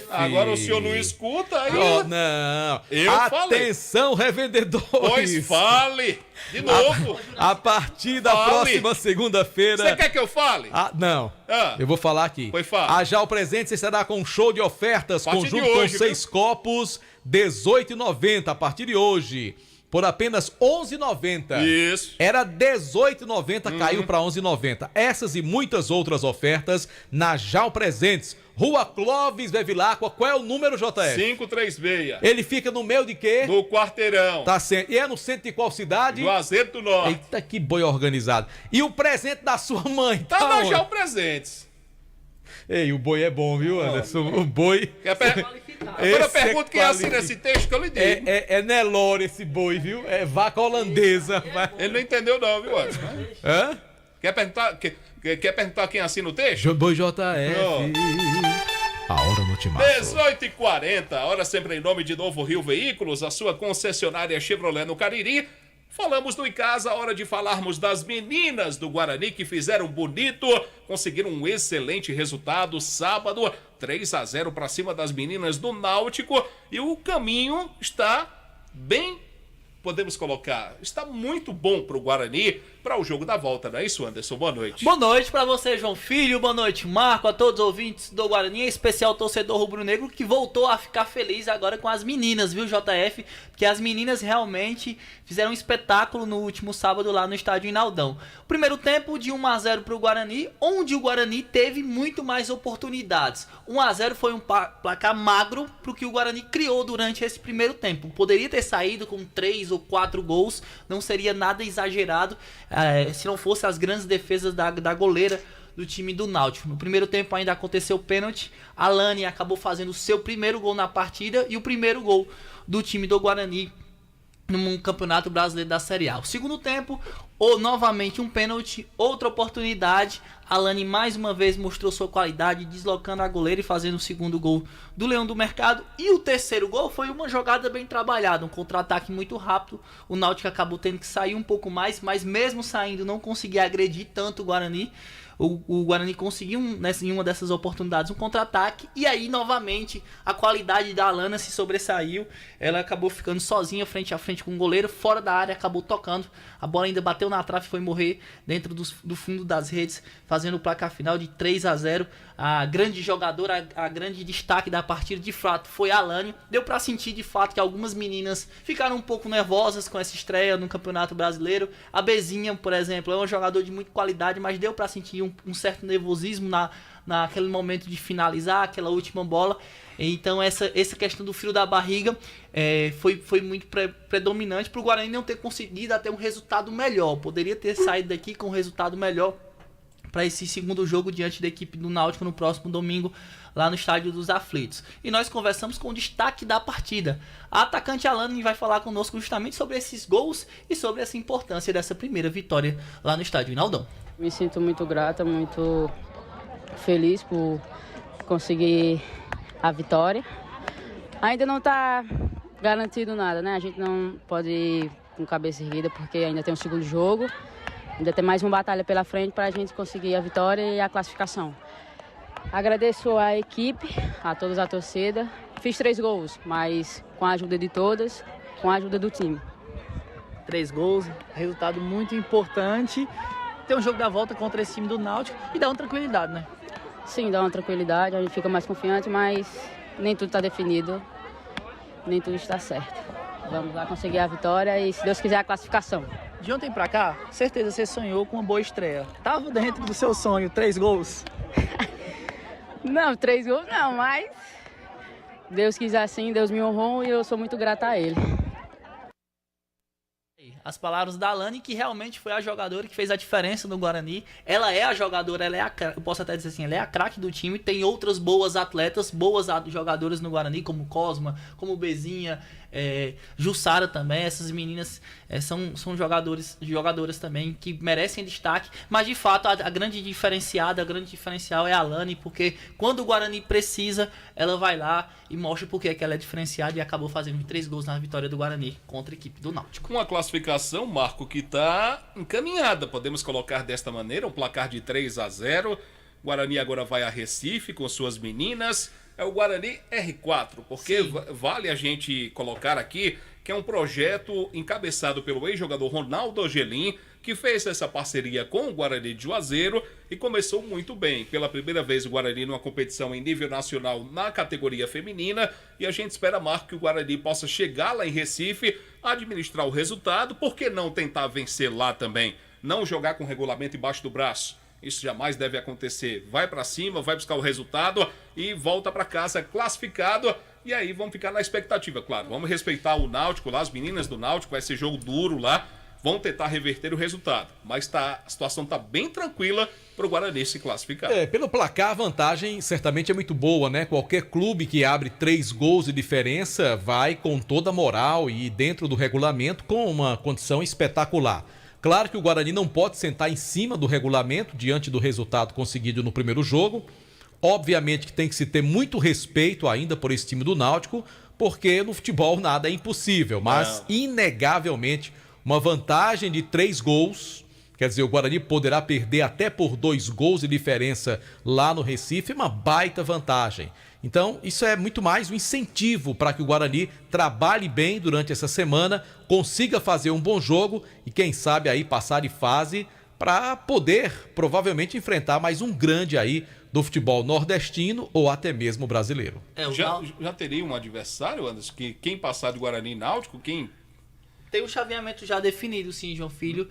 Agora o senhor não escuta aí. Não. Eu Atenção, revendedores. Pois fale. De novo. A partir da próxima segunda-feira... Você quer que eu fale? Não. Eu vou falar aqui. Pois fala. A Jau Presentes estará com um show de ofertas, A partir conjunto de hoje, com 6 copos, R$18,90 a partir de hoje. Por apenas R$11,90. Isso. Era R$18,90, caiu para R$11,90. Essas e muitas outras ofertas na Jau Presentes. Rua Clóvis Bevilacqua. Qual é o número, JF? 536. Ele fica no meio de quê? No Quarteirão. Tá certo. E é no centro de qual cidade? Juazeiro do Norte. Eita, que boi organizado. E o presente da sua mãe? Tá na Jau Presentes. Ei, o boi é bom, viu, Anderson? O boi... Agora pergunta quem assina esse texto que eu lhe digo. É Nelore esse boi, viu? É vaca holandesa. Ele não entendeu não, viu, Anderson? Hã? Quer perguntar quem assina o texto? Boi JF. A hora no Timaço. 18h40, hora sempre em nome de Novo Rio Veículos, a sua concessionária Chevrolet no Cariri. Falamos do Em Casa, hora de falarmos das meninas do Guarani que fizeram bonito, conseguiram um excelente resultado sábado, 3-0 para cima das meninas do Náutico, e o caminho está bem, podemos colocar, está muito bom para o Guarani, para o jogo da volta, não é isso, Anderson? Boa noite. Boa noite para você, João Filho, boa noite, Marco, a todos os ouvintes do Guarani, em especial o torcedor rubro-negro que voltou a ficar feliz agora com as meninas, viu, JF? Porque as meninas realmente fizeram um espetáculo no último sábado lá no estádio Inaldão. Primeiro tempo de 1-0 para o Guarani, onde o Guarani teve muito mais oportunidades. 1-0 foi um placar magro para o que o Guarani criou durante esse primeiro tempo. Poderia ter saído com 3 ou 4 gols, não seria nada exagerado, se não fosse as grandes defesas da goleira do time do Náutico. No primeiro tempo ainda aconteceu o pênalti, a Lani acabou fazendo o seu primeiro gol na partida e o primeiro gol do time do Guarani no Campeonato Brasileiro da Série A. O segundo tempo, novamente um pênalti, outra oportunidade. A Lani mais uma vez mostrou sua qualidade, deslocando a goleira e fazendo o segundo gol do Leão do Mercado. E o terceiro gol foi uma jogada bem trabalhada, um contra-ataque muito rápido. O Náutico acabou tendo que sair um pouco mais, mas mesmo saindo não conseguia agredir tanto o Guarani. O Guarani conseguiu em uma dessas oportunidades um contra-ataque. E aí, novamente, a qualidade da Alana se sobressaiu. Ela acabou ficando sozinha frente a frente com o goleiro. Fora da área, acabou tocando. A bola ainda bateu na trave e foi morrer dentro do fundo das redes, fazendo o placar final de 3-0. A grande jogadora, a grande destaque da partida, de fato, foi a Alane. Deu pra sentir, de fato, que algumas meninas ficaram um pouco nervosas com essa estreia no Campeonato Brasileiro. A Bezinha, por exemplo, é um jogador de muita qualidade, mas deu pra sentir um certo nervosismo naquele momento de finalizar aquela última bola. Então essa questão do frio da barriga foi muito predominante para o Guarani não ter conseguido até um resultado melhor. Poderia ter saído daqui com um resultado melhor para esse segundo jogo diante da equipe do Náutico no próximo domingo, lá no Estádio dos Aflitos. E nós conversamos com o destaque da partida. A atacante Alane vai falar conosco justamente sobre esses gols e sobre essa importância dessa primeira vitória lá no Estádio Inaldão. Me sinto muito grata, muito feliz por conseguir a vitória. Ainda não está garantido nada, né? A gente não pode ir com cabeça erguida porque ainda tem um segundo jogo. Ainda tem mais uma batalha pela frente para a gente conseguir a vitória e a classificação. Agradeço a equipe, a todos a torcida. Fiz 3 gols, mas com a ajuda de todas, com a ajuda do time. 3 gols, resultado muito importante. Tem um jogo da volta contra esse time do Náutico e dá uma tranquilidade, né? Sim, dá uma tranquilidade, a gente fica mais confiante, mas nem tudo está definido, nem tudo está certo. Vamos lá conseguir a vitória e, se Deus quiser, a classificação. De ontem pra cá, certeza você sonhou com uma boa estreia. Tava dentro do seu sonho, 3 gols? Não, 3 gols não, mas Deus quis assim, Deus me honrou e eu sou muito grata a Ele. As palavras da Alane, que realmente foi a jogadora que fez a diferença no Guarani. Ela é a jogadora, eu posso até dizer assim, ela é a craque do time. Tem outras boas atletas, boas jogadoras no Guarani, como Cosma, como Bezinha, Jussara também. Essas meninas são jogadoras também que merecem destaque. Mas de fato a grande diferencial é a Alane, porque quando o Guarani precisa, ela vai lá e mostra porque que ela é diferenciada e acabou fazendo 3 gols na vitória do Guarani contra a equipe do Náutico. Uma classificação, Marco, que está encaminhada, podemos colocar desta maneira, um placar de 3-0. Guarani agora vai a Recife com suas meninas. É o Guarani R4, porque vale a gente colocar aqui que é um projeto encabeçado pelo ex-jogador Ronaldo Angelim, que fez essa parceria com o Guarani de Juazeiro e começou muito bem. Pela primeira vez o Guarani numa competição em nível nacional na categoria feminina, e a gente espera, Marco, que o Guarani possa chegar lá em Recife, administrar o resultado. Por que não tentar vencer lá também? Não jogar com o regulamento embaixo do braço. Isso jamais deve acontecer. Vai pra cima, vai buscar o resultado e volta pra casa classificado. E aí vamos ficar na expectativa, claro. Vamos respeitar o Náutico lá, as meninas do Náutico, vai ser jogo duro lá. Vão tentar reverter o resultado. Mas a situação tá bem tranquila pro Guarani se classificar. Pelo placar, a vantagem certamente é muito boa, né? Qualquer clube que abre 3 gols de diferença vai com toda a moral e dentro do regulamento com uma condição espetacular. Claro que o Guarani não pode sentar em cima do regulamento diante do resultado conseguido no primeiro jogo. Obviamente que tem que se ter muito respeito ainda por esse time do Náutico, porque no futebol nada é impossível. Mas, inegavelmente, uma vantagem de 3 gols, quer dizer, o Guarani poderá perder até por 2 gols de diferença lá no Recife, é uma baita vantagem. Então, isso é muito mais um incentivo para que o Guarani trabalhe bem durante essa semana, consiga fazer um bom jogo e, quem sabe, aí passar de fase para poder, provavelmente, enfrentar mais um grande aí do futebol nordestino ou até mesmo brasileiro. Já teria um adversário, Anderson, que quem passar de Guarani e Náutico, quem... Tem um chaveamento já definido, sim, João Filho.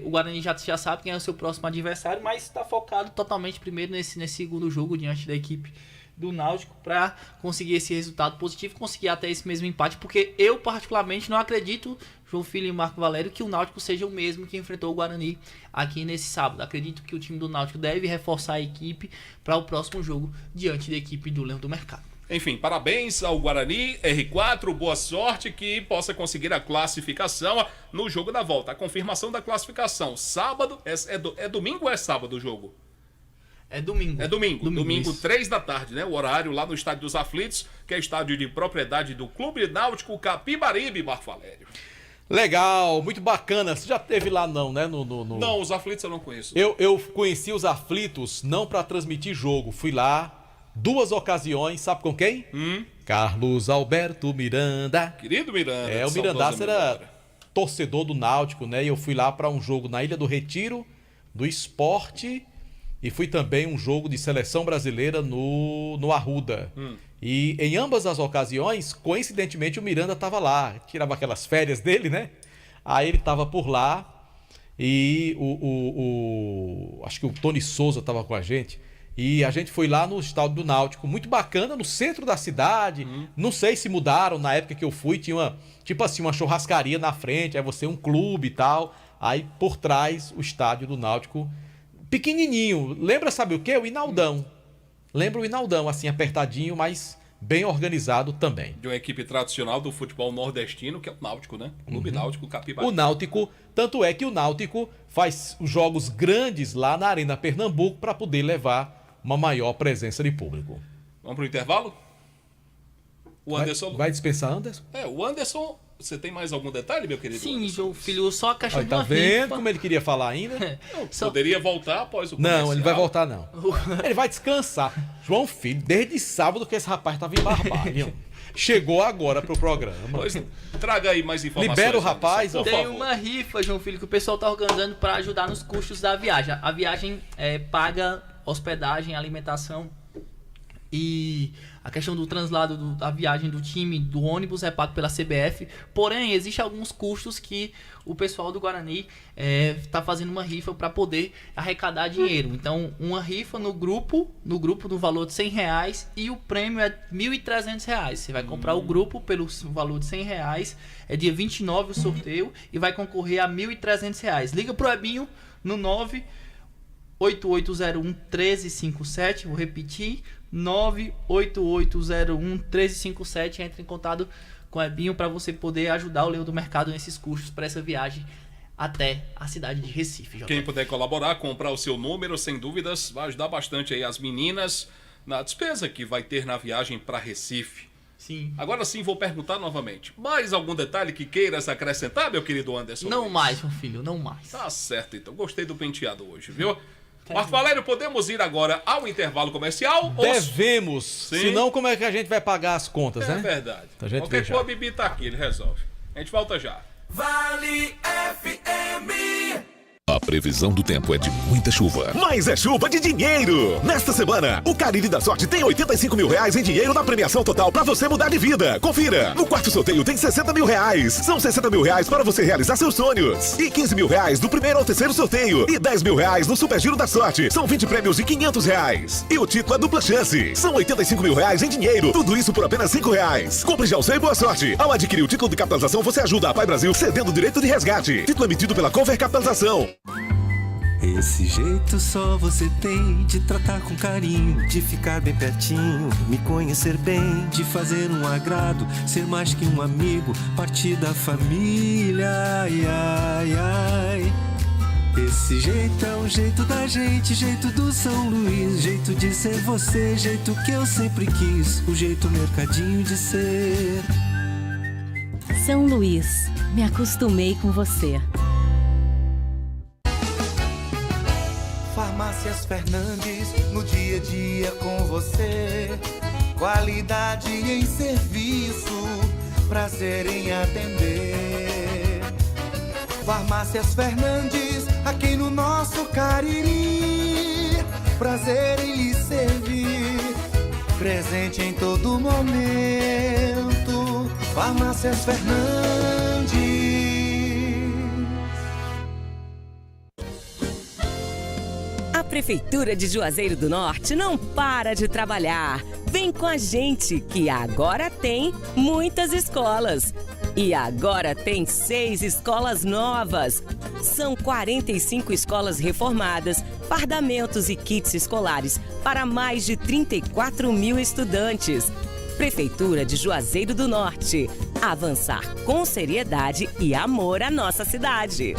O Guarani já sabe quem é o seu próximo adversário, mas está focado totalmente primeiro nesse segundo jogo diante da equipe do Náutico para conseguir esse resultado positivo, conseguir até esse mesmo empate, porque eu particularmente não acredito, João Filho e Marco Valério, que o Náutico seja o mesmo que enfrentou o Guarani aqui nesse sábado. Acredito que o time do Náutico deve reforçar a equipe para o próximo jogo diante da equipe do Leão do Mercado. Enfim, parabéns ao Guarani, R4, boa sorte, que possa conseguir a classificação no jogo da volta. A confirmação da classificação, sábado, é domingo ou é sábado o jogo? É domingo. É domingo 3 da tarde, né? O horário lá no Estádio dos Aflitos, que é estádio de propriedade do Clube Náutico Capibaribe, Marco Valério. Legal, muito bacana. Você já esteve lá não, né? Não, os Aflitos eu não conheço. Eu conheci os Aflitos não para transmitir jogo. Fui lá 2 ocasiões, sabe com quem? Carlos Alberto Miranda. Querido Miranda. O Mirandaço era torcedor do Náutico, né? E eu fui lá para um jogo na Ilha do Retiro, do Sport, e fui também um jogo de seleção brasileira no Arruda. E em ambas as ocasiões, coincidentemente, o Miranda estava lá. Tirava aquelas férias dele, né? Aí ele estava por lá e acho que o Tony Souza estava com a gente. E a gente foi lá no estádio do Náutico, muito bacana, no centro da cidade. Não sei se mudaram, na época que eu fui, tinha uma churrascaria na frente, aí você um clube e tal. Aí por trás o estádio do Náutico, pequenininho. Lembra, sabe o quê? O Inaldão. Lembra o Inaldão, assim, apertadinho, mas bem organizado também. De uma equipe tradicional do futebol nordestino, que é o Náutico, né? Clube Náutico Capibara. O Náutico, tanto é que o Náutico faz os jogos grandes lá na Arena Pernambuco para poder levar uma maior presença de público. Vamos pro intervalo? O Anderson... Vai dispensar Anderson? O Anderson... Você tem mais algum detalhe, meu querido? Sim, João Filho, só a questão de uma rifa. Tá vendo como ele queria falar ainda? Poderia voltar após o comercial. Não, ele vai voltar não. Ele vai descansar. João Filho, desde sábado que esse rapaz estava em Barbalha. Chegou agora pro programa. Pois, traga aí mais informações. Libera o rapaz, por favor. Tem uma rifa, João Filho, que o pessoal tá organizando para ajudar nos custos da viagem. A viagem paga hospedagem, alimentação e a questão do translado da viagem do time, do ônibus é pago pela CBF. Porém, existem alguns custos que o pessoal do Guarani está fazendo uma rifa para poder arrecadar dinheiro. Então, uma rifa no grupo no valor de R$100 e o prêmio é R$1.300. Você vai comprar o grupo pelo valor de R$100, é dia 29 o sorteio e vai concorrer a R$1.300. Liga pro Ebinho no 98801-1357, vou repetir, 98801-1357, entre em contato com o Ebinho para você poder ajudar o Leão do Mercado nesses custos para essa viagem até a cidade de Recife. Quem puder colaborar, comprar o seu número, sem dúvidas, vai ajudar bastante aí as meninas na despesa que vai ter na viagem para Recife. Sim. Agora sim, vou perguntar novamente. Mais algum detalhe que queiras acrescentar, meu querido Anderson? Não mais, meu filho, não mais. Tá certo, então. Gostei do penteado hoje, viu? Marco Valério, podemos ir agora ao intervalo comercial? Devemos. Senão, como é que a gente vai pagar as contas, né? É verdade. Então, a gente qualquer coisa, o Bibi tá aqui, ele resolve. A gente volta já. Vale FM. A previsão do tempo é de muita chuva. Mas é chuva de dinheiro! Nesta semana, o Cariri da Sorte tem R$85 mil em dinheiro na premiação total pra você mudar de vida. Confira! No quarto sorteio tem R$60 mil. São R$60 mil para você realizar seus sonhos. E R$15 mil do primeiro ao terceiro sorteio. E R$10 mil no Super Giro da Sorte. São 20 prêmios de R$500. E o título é dupla chance. São R$85 mil em dinheiro. Tudo isso por apenas R$5. Compre já o seu e boa sorte. Ao adquirir o título de capitalização, você ajuda a Pai Brasil cedendo o direito de resgate. Título emitido pela Conver Capitalização. Esse jeito só você tem de tratar com carinho, de ficar bem pertinho, me conhecer bem, de fazer um agrado, ser mais que um amigo, partir da família, ai, ai, ai. Esse jeito é o jeito da gente, jeito do São Luís, jeito de ser você, jeito que eu sempre quis, o jeito mercadinho de ser. São Luís, me acostumei com você. Farmácias Fernandes, no dia a dia com você. Qualidade em serviço, prazer em atender. Farmácias Fernandes, aqui no nosso Cariri. Prazer em lhe servir, presente em todo momento. Farmácias Fernandes. A Prefeitura de Juazeiro do Norte não para de trabalhar. Vem com a gente, que agora tem muitas escolas. E agora tem 6 escolas novas. São 45 escolas reformadas, fardamentos e kits escolares para mais de 34 mil estudantes. Prefeitura de Juazeiro do Norte. Avançar com seriedade e amor à nossa cidade.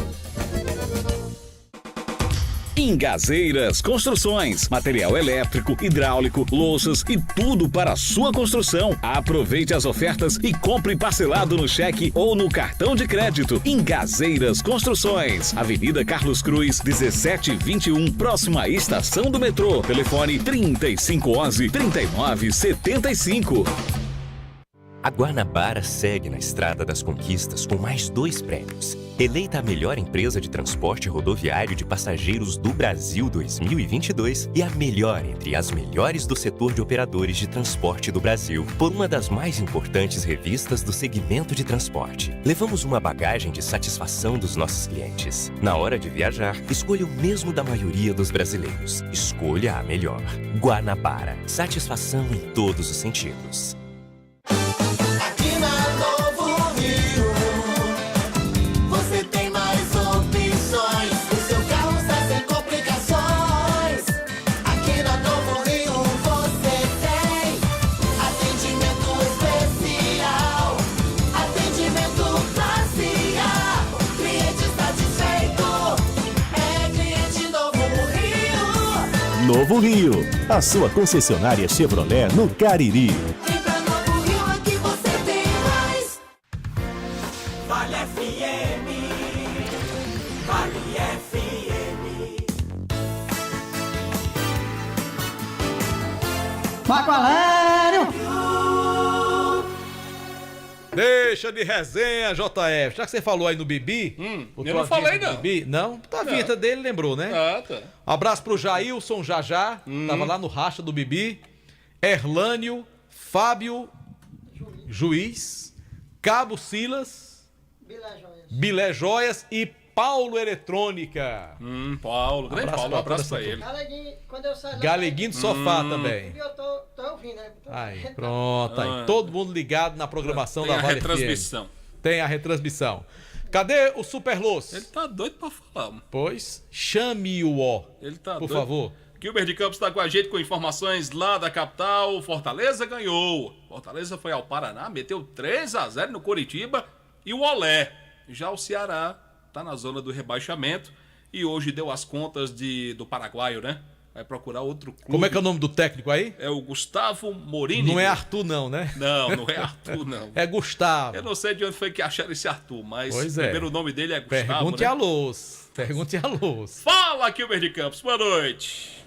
Ingazeiras Construções, material elétrico, hidráulico, louças e tudo para a sua construção. Aproveite as ofertas e compre parcelado no cheque ou no cartão de crédito. Ingazeiras Construções, Avenida Carlos Cruz, 1721, próxima à estação do metrô. Telefone 3511-3975. A Guanabara segue na estrada das conquistas com mais 2 prêmios. Eleita a melhor empresa de transporte rodoviário de passageiros do Brasil 2022 e a melhor entre as melhores do setor de operadores de transporte do Brasil, por uma das mais importantes revistas do segmento de transporte. Levamos uma bagagem de satisfação dos nossos clientes. Na hora de viajar, escolha o mesmo da maioria dos brasileiros. Escolha a melhor. Guanabara. Satisfação em todos os sentidos. Aqui na Novo Rio, você tem mais opções. O seu carro está sem complicações. Aqui na Novo Rio você tem atendimento especial, atendimento classe A. O cliente satisfeito é cliente Novo Rio. Novo Rio, a sua concessionária Chevrolet no Cariri. Vale FM, Vale FM. Marco Alério! Deixa de resenha, JF. Já que você falou aí no Bibi... eu não falei, não. Bibi, não? A vinheta dele lembrou, né? Tá. Abraço pro Jailson Jajá, tava lá no racha do Bibi. Erlânio, Fábio Juiz, Cabo Silas, Bilé Joias e Paulo Eletrônica. Paulo, grande Paulo, um abraço pra ele. Galeguinho do Sofá também. Eu tô ouvindo, né? Aí, pronto. Aí, todo mundo ligado na programação da Vale retransmissão. FM. Tem a retransmissão. Cadê o Super Los? Ele tá doido pra falar. Pois, chame-o, Ele tá por doido. favor. Gilbert de Campos está com a gente com informações lá da capital. Fortaleza ganhou. Fortaleza foi ao Paraná, meteu 3-0 no Coritiba e o Olé. Já o Ceará tá na zona do rebaixamento e hoje deu as contas do paraguaio, né? Vai procurar outro clube. Como é que é o nome do técnico aí? É o Gustavo Morini. Não é Arthur não, né? Não é Arthur não. É Gustavo. Eu não sei de onde foi que acharam esse Arthur, mas Pois o é. primeiro nome dele é Gustavo, Pergunte né? a Luz. Pergunte a Luz. Fala, Gilbert de Campos. Boa noite.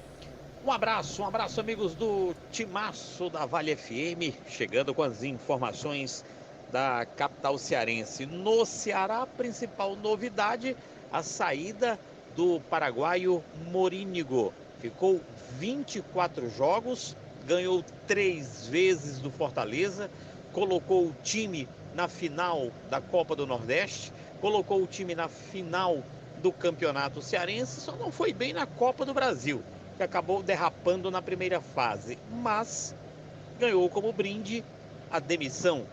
Um abraço, amigos do Timaço da Vale FM, chegando com as informações da capital cearense. No Ceará, a principal novidade, a saída do paraguaio Morínigo. Ficou 24 jogos, ganhou 3 vezes do Fortaleza, colocou o time na final da Copa do Nordeste, colocou o time na final do Campeonato Cearense, só não foi bem na Copa do Brasil, que acabou derrapando na primeira fase, mas ganhou como brinde a demissão.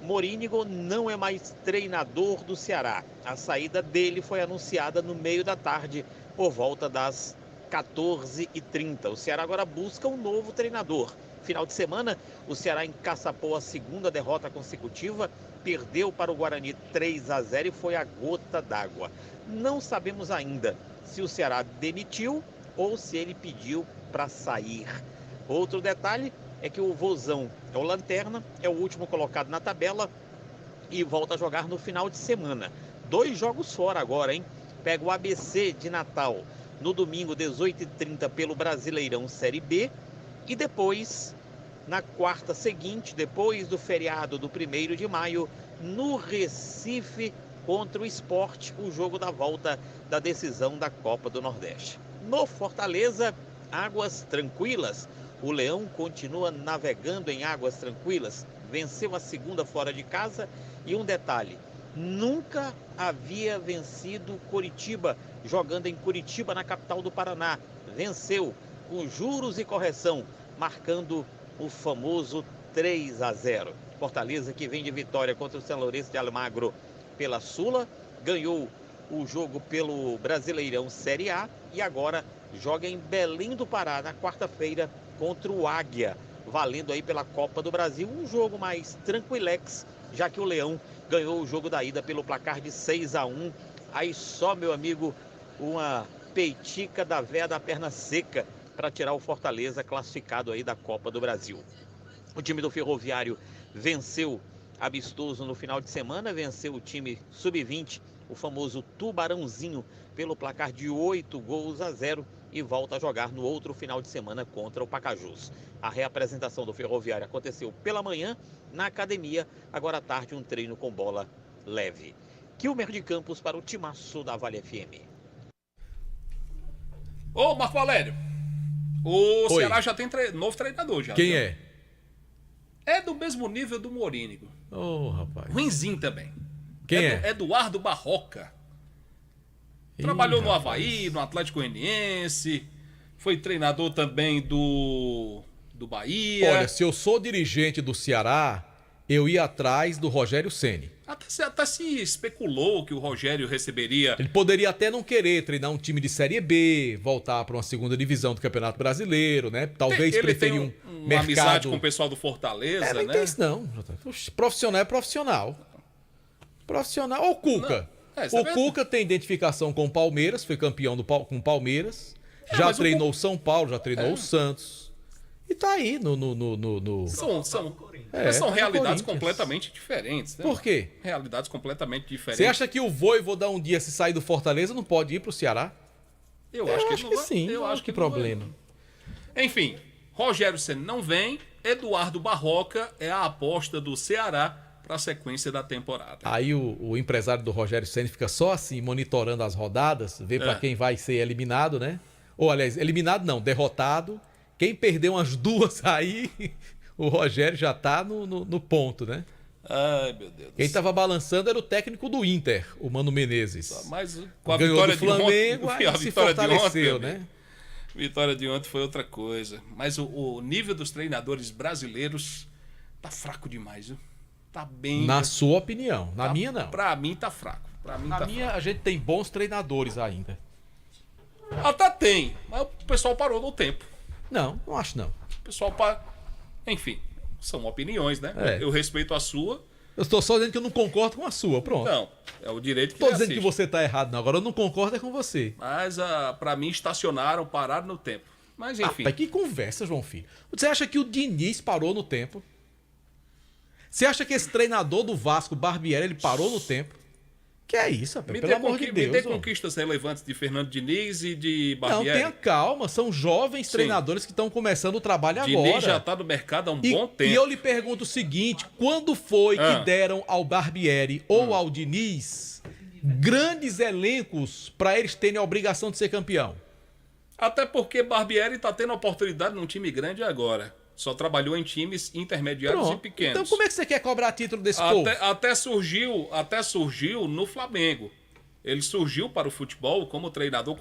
Morínigo não é mais treinador do Ceará. A saída dele foi anunciada no meio da tarde, por volta das 14h30. O Ceará agora busca um novo treinador. Final de semana, o Ceará encaçapou a segunda derrota consecutiva, perdeu para o Guarani 3-0 e foi a gota d'água. Não sabemos ainda se o Ceará demitiu ou se ele pediu para sair. Outro detalhe é que o Vozão é o lanterna, é o último colocado na tabela e volta a jogar no final de semana. 2 jogos fora agora, hein? Pega o ABC de Natal no domingo, 18h30, pelo Brasileirão Série B. E depois, na quarta seguinte, depois do feriado do 1º de maio, no Recife, contra o Sport, o jogo da volta da decisão da Copa do Nordeste. No Fortaleza, águas tranquilas. O Leão continua navegando em águas tranquilas. Venceu a segunda fora de casa. E um detalhe, nunca havia vencido Coritiba, jogando em Curitiba, na capital do Paraná. Venceu com juros e correção, marcando o famoso 3-0. Fortaleza, que vem de vitória contra o São Lourenço de Almagro pela Sula, ganhou o jogo pelo Brasileirão Série A e agora joga em Belém do Pará na quarta-feira contra o Águia, valendo aí pela Copa do Brasil, um jogo mais tranquilex, já que o Leão ganhou o jogo da ida pelo placar de 6-1. Aí só, meu amigo, uma peitica da véia da perna seca para tirar o Fortaleza classificado aí da Copa do Brasil. O time do Ferroviário venceu amistoso no final de semana, venceu o time sub-20, o famoso Tubarãozinho, pelo placar de 8-0. e volta a jogar no outro final de semana contra o Pacajus. A reapresentação do Ferroviário aconteceu pela manhã na academia, agora à tarde um treino com bola leve. Kilmer de Campos para o Timaço da Vale FM. Ô, Marco Valério, o Ceará já tem novo treinador já. Quem viu? é? É do mesmo nível do Morínigo. Ô, rapaz. Ruinzinho também. Quem é? Eduardo Barroca. Trabalhou no Avaí, no Atlético Goianiense, foi treinador também do Bahia. Olha, se eu sou dirigente do Ceará, eu ia atrás do Rogério Ceni. Até se especulou que o Rogério receberia... Ele poderia até não querer treinar um time de Série B, voltar para uma segunda divisão do Campeonato Brasileiro, né? Talvez ele preferir tem uma mercado... amizade mercado... com o pessoal do Fortaleza, não né? tem isso não. Profissional é profissional. Profissional. Ô, Cuca. O Cuca tem identificação com o Palmeiras, foi campeão com o Palmeiras, já treinou o São Paulo, já treinou o Santos. E tá aí no... São realidades completamente diferentes. Né? Por quê? Realidades completamente diferentes. Você acha que o Vojvoda um dia, se sair do Fortaleza, não pode ir pro Ceará? Eu acho que sim. Eu acho que problema. Enfim, Rogério Ceni não vem, Eduardo Barroca é a aposta do Ceará para a sequência da temporada. Aí o empresário do Rogério Ceni fica só assim, monitorando as rodadas, vê para quem vai ser eliminado, né? Ou, aliás, eliminado não, derrotado. Quem perdeu umas duas aí, o Rogério já tá no ponto, né? Ai, meu Deus. Quem tava balançando era o técnico do Inter, o Mano Menezes. Mas com a ganhou vitória do Flamengo, de ontem, aí se fortaleceu, ontem, né? A vitória de ontem foi outra coisa. Mas o nível dos treinadores brasileiros tá fraco demais, viu? Tá bem... Na sua opinião. Na minha, não. Pra mim tá fraco. Na minha, a gente tem bons treinadores ainda. Até tem, mas o pessoal parou no tempo. Não acho não. O pessoal Enfim, são opiniões, né? É. Eu respeito a sua. Eu estou só dizendo que eu não concordo com a sua, pronto. Não, é o direito que Estou dizendo que você tá errado, não. Agora eu não concordo com você. Mas pra mim pararam no tempo. Mas enfim. Rapaz, que conversa, João Filho. Você acha que o Diniz parou no tempo? Você acha que esse treinador do Vasco, Barbieri, ele parou no tempo? Que é isso, rapaz? Pelo amor de Deus. Me dê conquistas relevantes de Fernando Diniz e de Barbieri. Não, tenha calma. São jovens treinadores que estão começando o trabalho agora. Diniz já está no mercado há um bom tempo. E eu lhe pergunto o seguinte, quando foi que deram ao Barbieri ou ao Diniz grandes elencos para eles terem a obrigação de ser campeão? Até porque Barbieri está tendo oportunidade num time grande agora. Só trabalhou em times intermediários e pequenos. Então como é que você quer cobrar título desse povo? Até surgiu no Flamengo. Ele surgiu para o futebol como treinador.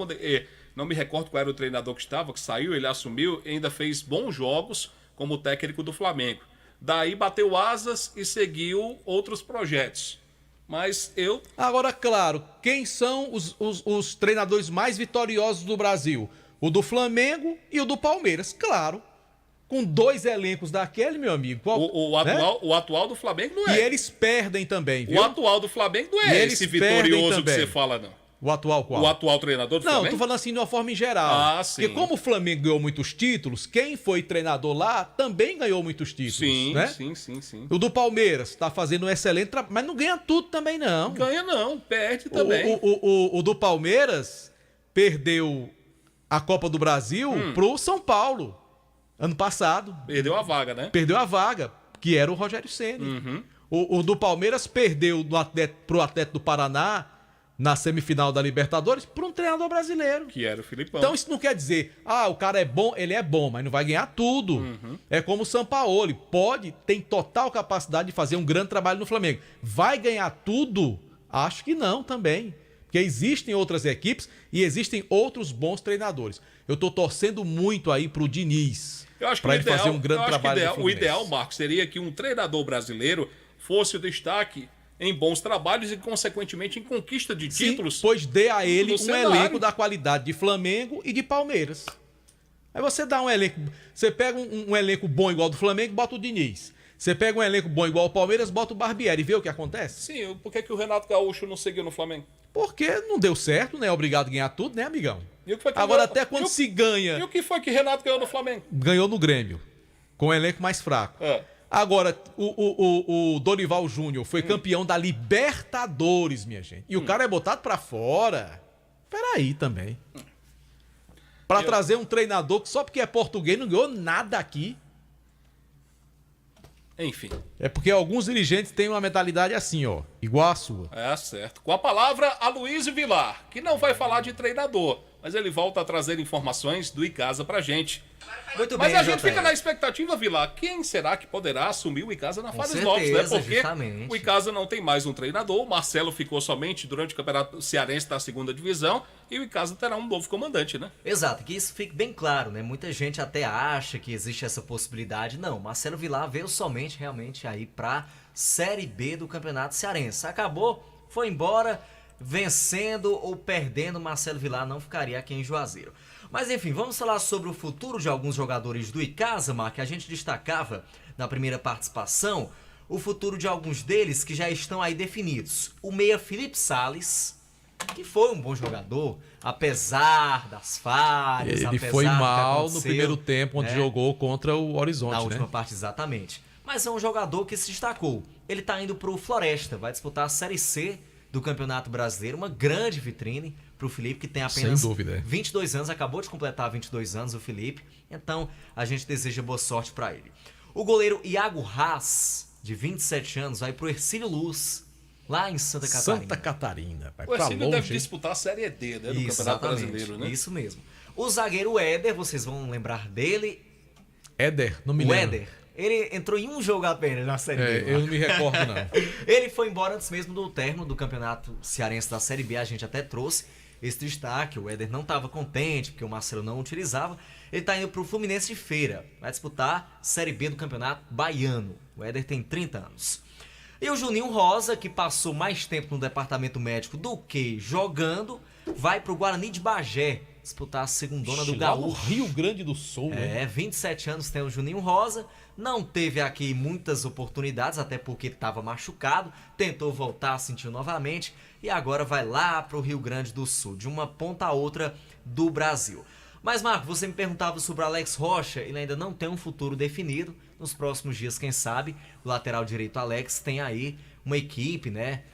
Não me recordo qual era o treinador que saiu, ele assumiu e ainda fez bons jogos como técnico do Flamengo. Daí bateu asas e seguiu outros projetos. Mas eu... Agora, claro, quem são os treinadores mais vitoriosos do Brasil? O do Flamengo e o do Palmeiras, claro. Com dois elencos daquele, meu amigo. O atual do Flamengo não é. E eles perdem também, viu? O atual do Flamengo não é esse vitorioso que você fala, não. O atual qual? O atual treinador do Flamengo? Não, tô falando assim de uma forma em geral. Sim. Porque como o Flamengo ganhou muitos títulos, quem foi treinador lá também ganhou muitos títulos, né? Sim. O do Palmeiras tá fazendo um excelente trabalho, mas não ganha tudo também, não. Ganha não, perde também. O do Palmeiras perdeu a Copa do Brasil pro São Paulo. Ano passado. Perdeu a vaga, né? Perdeu a vaga, que era o Rogério Ceni. O do Palmeiras perdeu pro Atlético do Paraná, na semifinal da Libertadores, para um treinador brasileiro. Que era o Filipão. Então isso não quer dizer, o cara é bom, ele é bom, mas não vai ganhar tudo. É como o Sampaoli, tem total capacidade de fazer um grande trabalho no Flamengo. Vai ganhar tudo? Acho que não também. Porque existem outras equipes e existem outros bons treinadores. Eu tô torcendo muito aí pro Diniz. Eu acho que para ele fazer um grande trabalho no Fluminense. O ideal, Marcos, seria que um treinador brasileiro fosse o destaque em bons trabalhos e, consequentemente, em conquista de títulos. Pois dê a ele um elenco da qualidade de Flamengo e de Palmeiras. Aí você dá um elenco... Você pega um elenco bom igual do Flamengo e bota o Diniz. Você pega um elenco bom igual o Palmeiras, bota o Barbieri e vê o que acontece? Sim, por que o Renato Gaúcho não seguiu no Flamengo? Porque não deu certo, né? Obrigado a ganhar tudo, né, amigão? Agora, até quando se ganha... E o que foi que Renato ganhou no Flamengo? Ganhou no Grêmio, com um elenco mais fraco. Agora, o Dorival Júnior foi campeão da Libertadores, minha gente. E o cara é botado pra fora. Peraí também. Pra trazer um treinador que só porque é português não ganhou nada aqui. Enfim. É porque alguns dirigentes têm uma mentalidade assim, ó, igual a sua. É, certo. Com a palavra, Aloysio Vilar, que não vai falar de treinador, mas ele volta a trazer informações do Icasa pra gente. Muito Mas bem, a gente JR. fica na expectativa, Vilar, quem será que poderá assumir o Icasa na Com Fares certeza, Lopes, né? Porque justamente. o Icasa não tem mais um treinador, o Marcelo ficou somente durante o Campeonato Cearense da segunda divisão e o Icasa terá um novo comandante, né? Exato, que isso fique bem claro, né? Muita gente até acha que existe essa possibilidade. Não, Marcelo Vilar veio somente realmente aí pra Série B do Campeonato Cearense. Acabou, foi embora, vencendo ou perdendo, Marcelo Vilar não ficaria aqui em Juazeiro. Mas enfim, vamos falar sobre o futuro de alguns jogadores do Icasa, Mark, que a gente destacava na primeira participação, o futuro de alguns deles que já estão aí definidos. O meia Felipe Sales, que foi um bom jogador, apesar das falhas, Ele apesar foi do que mal no aconteceu, primeiro tempo, onde né? jogou contra o Horizonte, Na última né? parte, exatamente. Mas é um jogador que se destacou. Ele tá indo pro Floresta, vai disputar a Série C do Campeonato Brasileiro, uma grande vitrine pro Felipe, que tem apenas Sem dúvida. 22 anos, acabou de completar 22 anos o Felipe, então a gente deseja boa sorte para ele. O goleiro Iago Haas, de 27 anos, vai pro Hercílio Luz, lá em Santa Catarina. Santa Catarina, vai O pra Hercílio longe. deve disputar a Série D, né, do Campeonato Exatamente, Brasileiro, né? isso mesmo. O zagueiro Éder, vocês vão lembrar dele. Éder, não me O lembro. Éder, ele entrou em um jogo apenas na Série B. Eu não me recordo, não. Ele foi embora antes mesmo do término do Campeonato Cearense da Série B, a gente até trouxe esse destaque. O Éder não estava contente porque o Marcelo não utilizava. Ele está indo para o Fluminense de Feira, vai disputar Série B do Campeonato Baiano. O Éder tem 30 anos. E o Juninho Rosa, que passou mais tempo no departamento médico do que jogando, vai para o Guarani de Bagé disputar a segundona do Lá no Gaúcho. Rio Grande do Sul, né? 27 anos tem o Juninho Rosa, não teve aqui muitas oportunidades, até porque estava machucado, tentou voltar, sentiu novamente, e agora vai lá para o Rio Grande do Sul, de uma ponta a outra do Brasil. Mas, Marco, você me perguntava sobre o Alex Rocha, ele ainda não tem um futuro definido, nos próximos dias, quem sabe, o lateral direito Alex tem aí uma equipe, né,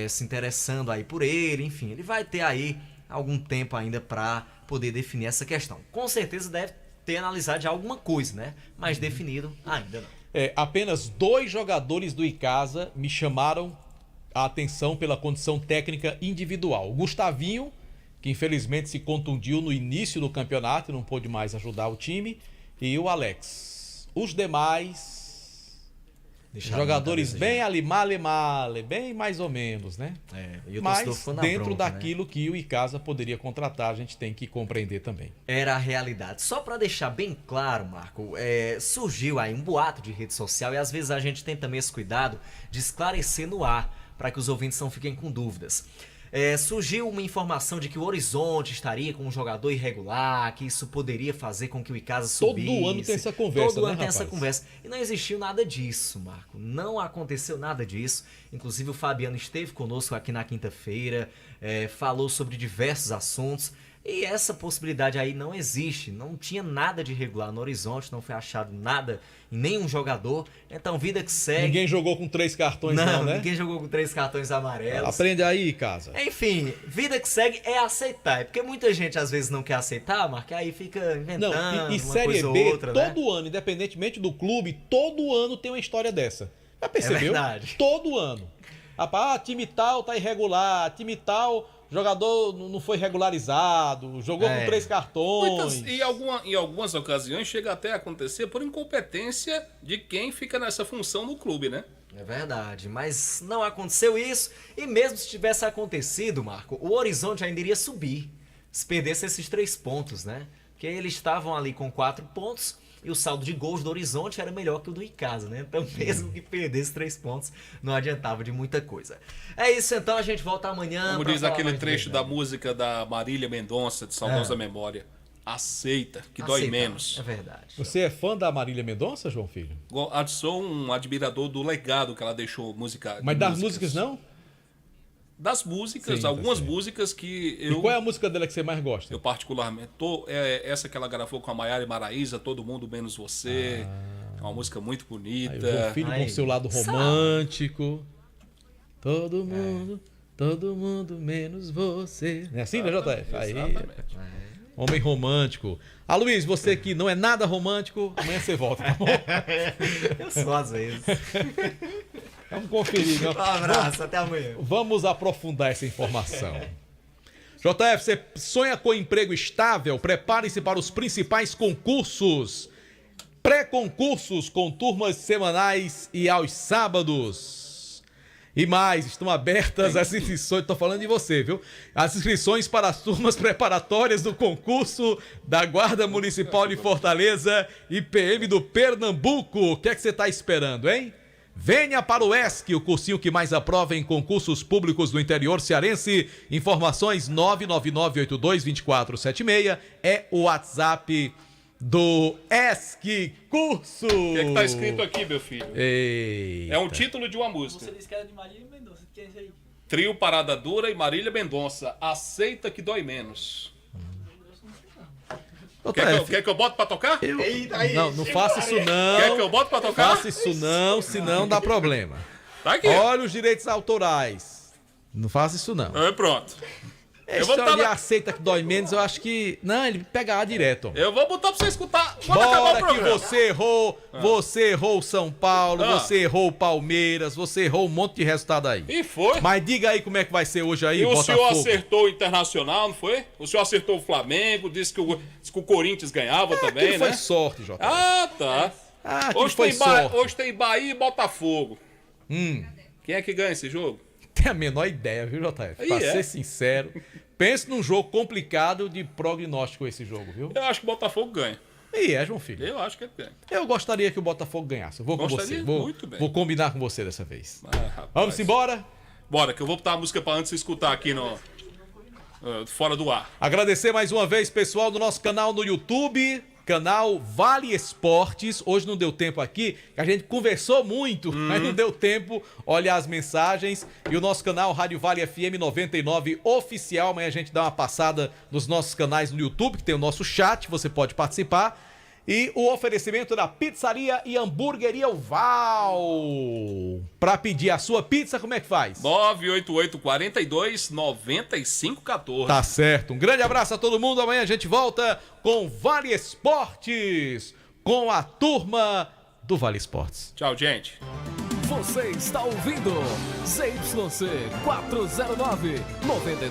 se interessando aí por ele, enfim, ele vai ter aí algum tempo ainda para poder definir essa questão. Com certeza deve ter analisado já alguma coisa, né? Mas definido ainda não. Apenas 2 jogadores do Icasa me chamaram a atenção pela condição técnica individual. O Gustavinho, que infelizmente se contundiu no início do campeonato e não pôde mais ajudar o time, e o Alex. Os demais... jogadores bem alimale, bem mais ou menos, né? E o torcedor Mas ficou na dentro bronca, daquilo que o Icasa poderia contratar, a gente tem que compreender também. Era a realidade. Só para deixar bem claro, Marco, surgiu aí um boato de rede social e às vezes a gente tem também esse cuidado de esclarecer no ar, para que os ouvintes não fiquem com dúvidas. Surgiu uma informação de que o Horizonte estaria com um jogador irregular, que isso poderia fazer com que o Icasa subisse. Todo ano tem essa conversa, Todo né, ano tem rapaz? essa conversa. E não existiu nada disso, Marco. Não aconteceu nada disso. Inclusive o Fabiano esteve conosco aqui na quinta-feira, falou sobre diversos assuntos. E essa possibilidade aí não existe. Não tinha nada de irregular no Horizonte, não foi achado nada em nenhum jogador. Então, vida que segue. Ninguém jogou com 3 cartões não, né? Ninguém jogou com 3 cartões amarelos. Aprende aí, Casa. Enfim, vida que segue é aceitar. É porque muita gente às vezes não quer aceitar, Marco, aí fica inventando Não, e uma Série coisa B, ou outra, né? todo ano, independentemente do clube, todo ano tem uma história dessa. Já percebeu? verdade. Todo ano. Time tal tá irregular, time tal, jogador não foi regularizado, jogou com 3 cartões. Em algumas ocasiões chega até a acontecer por incompetência de quem fica nessa função no clube, né? É verdade, mas não aconteceu isso. E mesmo se tivesse acontecido, Marco, o Horizonte ainda iria subir. Se perdesse esses 3 pontos, né? Porque eles estavam ali com 4 pontos e o saldo de gols do Horizonte era melhor que o do Icasa, né? Então mesmo que perdesse 3 pontos, não adiantava de muita coisa. É isso então, a gente volta amanhã. Como pra diz falar aquele mais trecho de da música da Marília Mendonça, de saudosa memória. Aceita, que dói Aceita, menos. É verdade. Você é fã da Marília Mendonça, João Filho? Sou um admirador do legado que ela deixou musical. Mas das músicas não? Das músicas, Sim, tá algumas certo. músicas que eu... E qual é a música dela que você mais gosta? Eu particularmente... essa que ela gravou com a Maiara e Maraísa, Todo Mundo Menos Você. É uma música muito bonita. Aí, o João Filho com seu lado romântico. Todo mundo menos você. É assim, né, JF? Aí. Homem romântico. Luiz, você que não é nada romântico, amanhã você volta, tá bom? Eu sou às vezes. Vamos conferir. Um abraço, até amanhã. Vamos aprofundar essa informação. JF, você sonha com emprego estável? Prepare-se para os principais concursos. Pré-concursos com turmas semanais e aos sábados. E mais, estão abertas as inscrições, estou falando de você, viu? As inscrições para as turmas preparatórias do concurso da Guarda Municipal de Fortaleza e PM do Pernambuco. O que é que você está esperando, hein? Venha para o ESC, o cursinho que mais aprova em concursos públicos do interior cearense. Informações 999822476 é o WhatsApp do ESC Curso. O que é que tá escrito aqui, meu filho? Eita. É um título de uma música. Você disse que era de Marília Mendonça. Quem é isso aí? Trio Parada Dura e Marília Mendonça. Aceita que dói menos. Quer que eu bote pra tocar? Não faça isso não. Quer que eu bote pra tocar? Faça isso não, senão dá problema. Tá aqui. Olha os direitos autorais. Não faça isso não. Pronto. Esse história de aceita que dói menos, eu acho que... Não, ele pegará direto. Eu vou botar pra você escutar quando acabar o Bora que programa. você errou o São Paulo, você errou o Palmeiras, você errou um monte de resultado aí. E foi. Mas diga aí como é que vai ser hoje aí, E o Botafogo. senhor acertou o Internacional, não foi? O senhor acertou o Flamengo, disse que o Corinthians ganhava também, Aquilo né? foi sorte, Jota. Ah, tá. Hoje foi sorte. Hoje tem Bahia e Botafogo. Quem é que ganha esse jogo? Tem a menor ideia, viu, JF? Pra ser sincero, pense num jogo complicado de prognóstico esse jogo, viu? Eu acho que o Botafogo ganha. João Filho. Eu acho que ele ganha. Eu gostaria que o Botafogo ganhasse. Eu vou com você. Muito bem. Vou combinar com você dessa vez. Rapaz. Vamos embora? Bora, que eu vou botar a música pra antes de escutar aqui no Fora do Ar. Agradecer mais uma vez, pessoal, do nosso canal no YouTube, canal Vale Esportes. Hoje não deu tempo aqui, que a gente conversou muito, mas não deu tempo olhar as mensagens. E o nosso canal Rádio Vale FM 99 Oficial. Amanhã a gente dá uma passada nos nossos canais no YouTube, que tem o nosso chat, você pode participar. E o oferecimento da Pizzaria e Hamburgueria Val. Para pedir a sua pizza, como é que faz? 988-42-9514. Tá certo. Um grande abraço a todo mundo. Amanhã a gente volta com Vale Esportes, com a turma do Vale Esportes. Tchau, gente. Você está ouvindo ZYC 409 99.